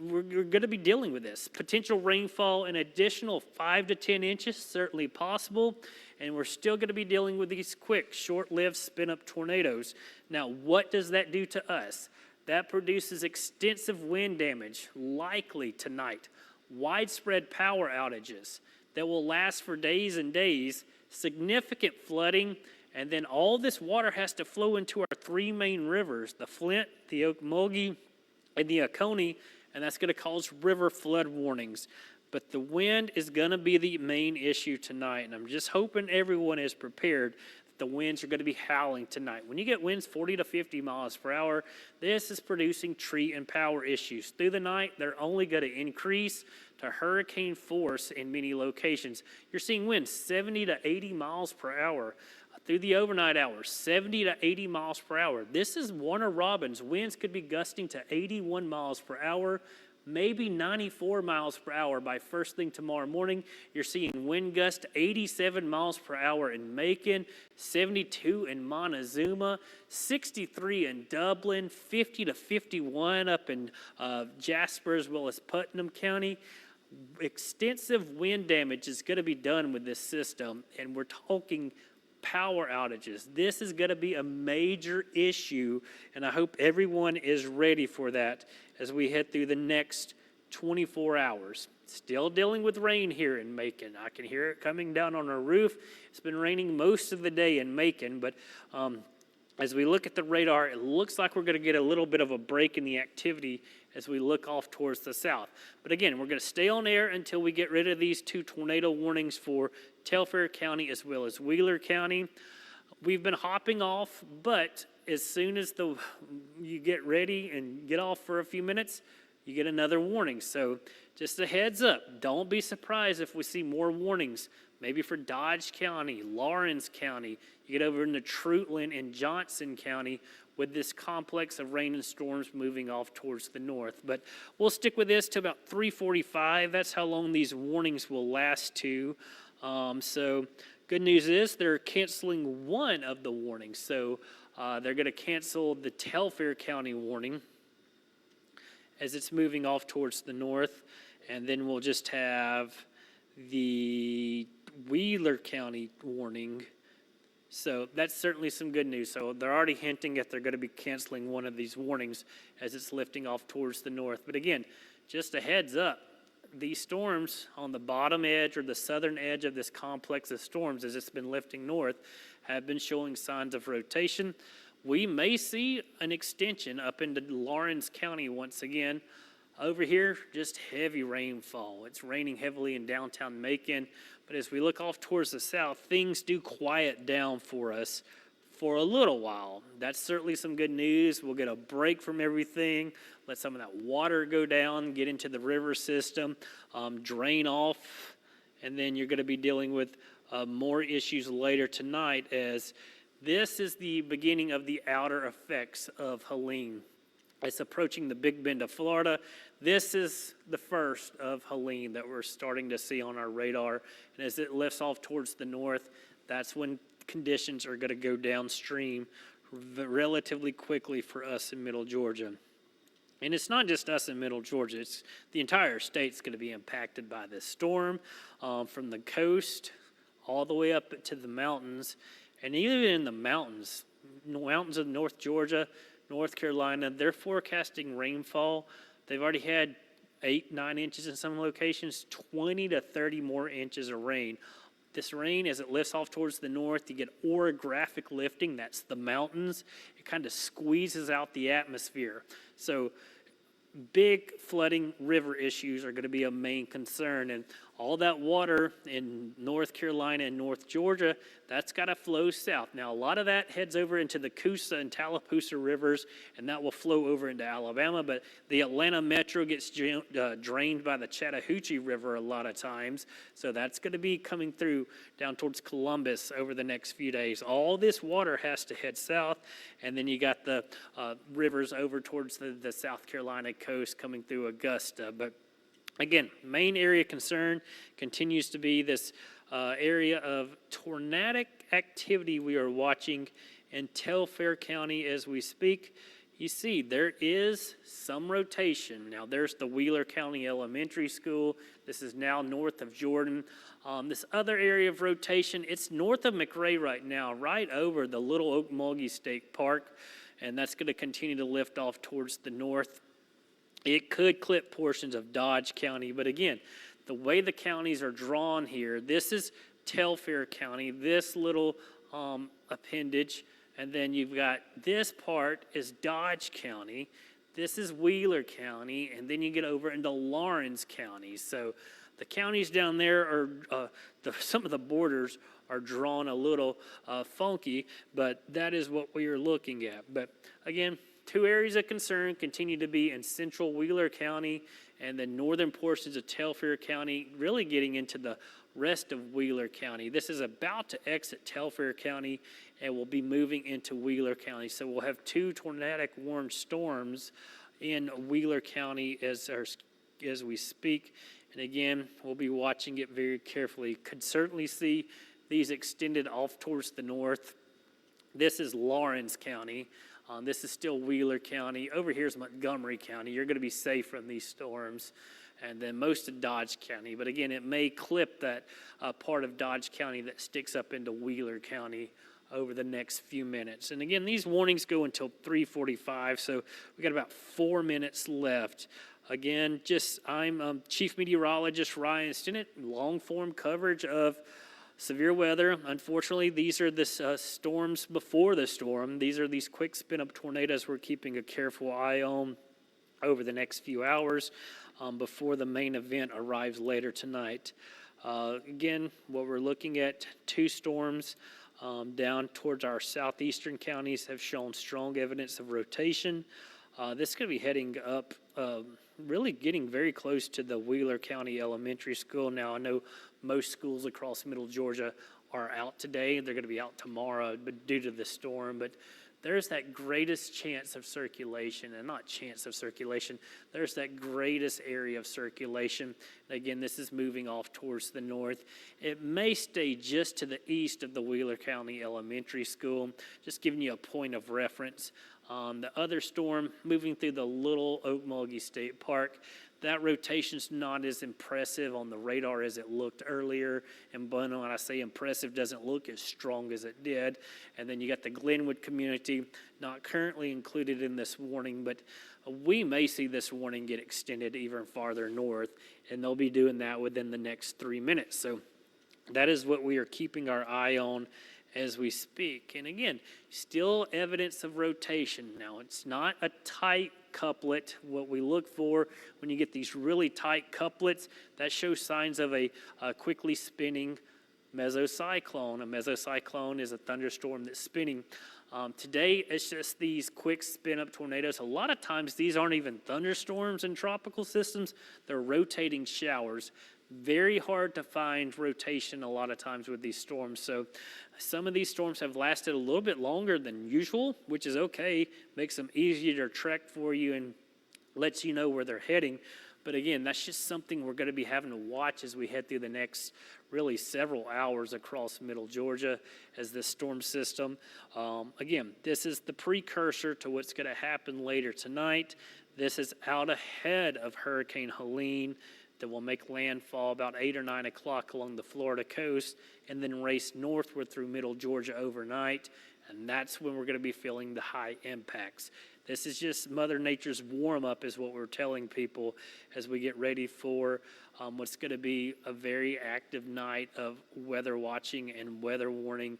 We're going to be dealing with this. Potential rainfall, an additional 5 to 10 inches, certainly possible. And we're still going to be dealing with these quick, short-lived spin-up tornadoes. Now, what does that do to us? That produces extensive wind damage, likely tonight. Widespread power outages that will last for days and days, significant flooding, and then all this water has to flow into our three main rivers, the Flint, the Ocmulgee, and the Oconee, and that's going to cause river flood warnings. But the wind is going to be the main issue tonight, and I'm just hoping everyone is prepared. The winds are going to be howling tonight. When you get winds 40 to 50 miles per hour, this is producing tree and power issues. Through the night, they're only going to increase to hurricane force in many locations. You're seeing winds 70 to 80 miles per hour. Through the overnight hours, 70 to 80 miles per hour. This is Warner Robins. Winds could be gusting to 81 miles per hour maybe 94 miles per hour by first thing tomorrow morning. You're seeing wind gusts 87 miles per hour in Macon, 72 in Montezuma, 63 in Dublin, 50 to 51 up in Jasper as well as Putnam County. Extensive wind damage is going to be done with this system, and we're talking power outages. This is going to be a major issue, and I hope everyone is ready for that as we head through the next 24 hours. Still dealing with rain here in Macon. I can hear it coming down on our roof. It's been raining most of the day in Macon, but as we look at the radar, it looks like we're going to get a little bit of a break in the activity as we look off towards the south. But again, we're going to stay on air until we get rid of these 2 tornado warnings for Telfair County as well as Wheeler County. We've been hopping off, but as soon as you get ready and get off for a few minutes, you get another warning. So just a heads up, don't be surprised if we see more warnings, maybe for Dodge County, Lawrence County. You get over into Trutland and Johnson County with this complex of rain and storms moving off towards the north. But we'll stick with this to about 3:45. That's how long these warnings will last to. So good news is they're canceling one of the warnings. So they're going to cancel the Telfair County warning as it's moving off towards the north. And then we'll just have the Wheeler County warning. So that's certainly some good news. So they're already hinting that they're going to be canceling one of these warnings as it's lifting off towards the north. But again, just a heads up, these storms on the bottom edge or the southern edge of this complex of storms as it's been lifting north have been showing signs of rotation. We may see an extension up into Lawrence County once again. Over here, just heavy rainfall. It's raining heavily in downtown Macon, but as we look off towards the south, things do quiet down for us for a little while. That's certainly some good news. We'll get a break from everything, let some of that water go down, get into the river system, drain off, and then you're going to be dealing with more issues later tonight as this is the beginning of the outer effects of Helene. It's approaching the Big Bend of Florida. This is the first of Helene that we're starting to see on our radar. And as it lifts off towards the north, that's when conditions are going to go downstream relatively quickly for us in Middle Georgia. And it's not just us in Middle Georgia. It's the entire state's going to be impacted by this storm from the coast all the way up to the mountains. And even in the mountains of North Georgia, North Carolina, they're forecasting rainfall. They've already had 8-9 inches in some locations, 20 to 30 more inches of rain. This rain, as it lifts off towards the north, you get orographic lifting. That's the mountains. It kind of squeezes out the atmosphere. So big flooding river issues are going to be a main concern. And all that water in North Carolina and North Georgia, that's got to flow south. Now, a lot of that heads over into the Coosa and Tallapoosa rivers, and that will flow over into Alabama. But the Atlanta metro gets drained by the Chattahoochee River a lot of times. So that's going to be coming through down towards Columbus over the next few days. All this water has to head south, and then you got the rivers over towards the South Carolina coast coming through Augusta. But again, main area concern continues to be this area of tornadic activity we are watching in Telfair County as we speak. You see, there is some rotation. Now, there's the Wheeler County Elementary School. This is now north of Jordan. This other area of rotation, it's north of McRae right now, right over the Little Okmulgee State Park, and that's going to continue to lift off towards the north. It could clip portions of Dodge County, but again, the way the counties are drawn here, this is Telfair County, this little appendage, and then you've got this part is Dodge County, this is Wheeler County, and then you get over into Lawrence County. So the counties down there are, some of the borders are drawn a little funky, but that is what we are looking at. But again, two areas of concern continue to be in central Wheeler County and the northern portions of Telfair County, really getting into the rest of Wheeler County. This is about to exit Telfair County and will be moving into Wheeler County. So we'll have two tornadic warned storms in Wheeler County as our as we speak. And again, we'll be watching it very carefully. Could certainly see these extended off towards the north. This is Lawrence County. This is still Wheeler County. Over here is Montgomery County. You're going to be safe from these storms. And then most of Dodge County. But again, it may clip that part of Dodge County that sticks up into Wheeler County over the next few minutes. And again, these warnings go until 3:45, so we got about 4 minutes left. Again, I'm Chief Meteorologist Ryan Stinnett, long form coverage of severe weather. Unfortunately, these are the storms before the storm. These are these quick spin-up tornadoes we're keeping a careful eye on over the next few hours before the main event arrives later tonight. Again, what we're looking at, 2 storms down towards our southeastern counties have shown strong evidence of rotation. This is going to be heading up, really getting very close to the Wheeler County Elementary School. Now, I know most schools across Middle Georgia are out today. They're going to be out tomorrow but due to the storm. But there's that greatest chance of circulation, and not chance of circulation, there's that greatest area of circulation. Again, this is moving off towards the north. It may stay just to the east of the Wheeler County Elementary School, just giving you a point of reference. The other storm moving through the Little Okmulgee State Park, that rotation's not as impressive on the radar as it looked earlier. And when I say impressive, doesn't look as strong as it did. And then you got the Glenwood community, not currently included in this warning, but we may see this warning get extended even farther north, and they'll be doing that within the next 3 minutes. So that is what we are keeping our eye on as we speak. And again, still evidence of rotation. Now, it's not a tight couplet. What we look for when you get these really tight couplets, that shows signs of a quickly spinning mesocyclone. A mesocyclone is a thunderstorm that's spinning. Today, it's just these quick spin-up tornadoes. A lot of times, these aren't even thunderstorms in tropical systems. They're rotating showers. Very hard to find rotation a lot of times with these storms. So some of these storms have lasted a little bit longer than usual, which is okay. Makes them easier to track for you and lets you know where they're heading. But again, that's just something we're going to be having to watch as we head through the next really several hours across Middle Georgia as this storm system. Again, this is the precursor to what's going to happen later tonight. This is out ahead of Hurricane Helene that will make landfall about 8 or 9 o'clock along the Florida coast and then race northward through Middle Georgia overnight. And that's when we're going to be feeling the high impacts. This is just Mother Nature's warm-up is what we're telling people as we get ready for what's going to be a very active night of weather watching and weather warning.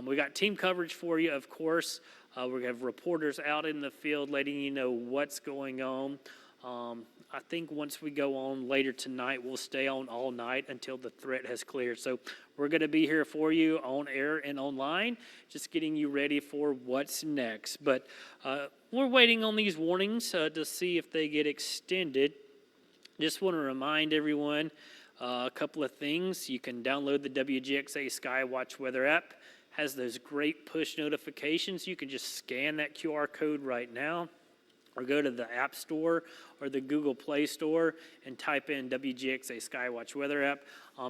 We got team coverage for you, of course. We have reporters out in the field letting you know what's going on. I think once we go on later tonight, we'll stay on all night until the threat has cleared. So we're going to be here for you on air and online, just getting you ready for what's next. But we're waiting on these warnings to see if they get extended. Just want to remind everyone a couple of things. You can download the WGXA Skywatch weather app. Has those great push notifications. You can just scan that QR code right now, or go to the App Store or the Google Play Store and type in WGXA Skywatch Weather App.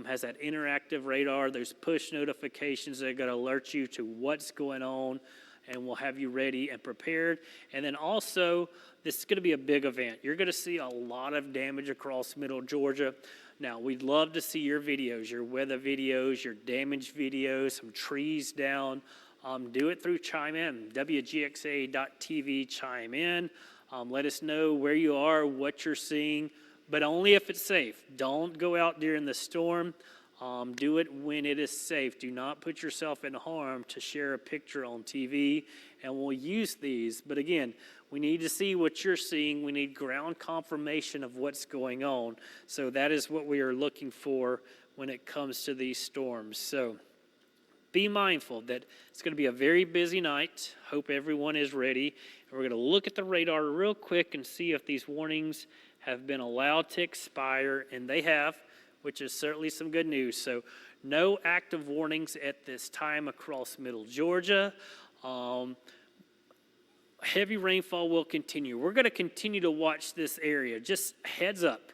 Has that interactive radar, those push notifications that are going to alert you to what's going on, and will have you ready and prepared. And then also, this is going to be a big event. You're going to see a lot of damage across Middle Georgia. Now, we'd love to see your videos, your weather videos, your damage videos, some trees down. Do it through Chime In, WGXA.TV Chime In. Let us know where you are, what you're seeing, but only if it's safe. Don't go out during the storm. Do it when it is safe. Do not put yourself in harm to share a picture on TV, and we'll use these. But again, we need to see what you're seeing. We need ground confirmation of what's going on. So that is what we are looking for when it comes to these storms. So be mindful that it's going to be a very busy night. Hope everyone is ready. And we're going to look at the radar real quick and see if these warnings have been allowed to expire, and they have, which is certainly some good news. So no active warnings at this time across Middle Georgia. Heavy rainfall will continue. We're going to continue to watch this area. Just heads up.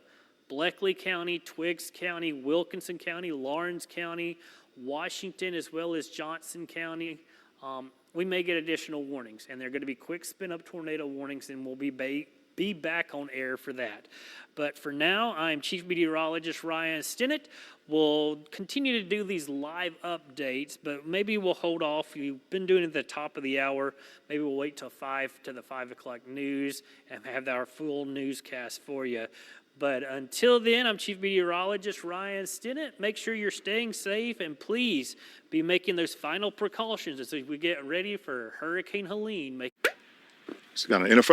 Bleckley County, Twiggs County, Wilkinson County, Lawrence County, Washington, as well as Johnson County. We may get additional warnings, and they're going to be quick spin-up tornado warnings, and we'll be back on air for that. But for now, I'm Chief Meteorologist Ryan Stinnett. We'll continue to do these live updates, but maybe we'll hold off. We've been doing it at the top of the hour. Maybe we'll wait till the 5 o'clock news and have our full newscast for you. But until then, I'm Chief Meteorologist Ryan Stinnett. Make sure you're staying safe, and please be making those final precautions as we get ready for Hurricane Helene. It's got an NFL.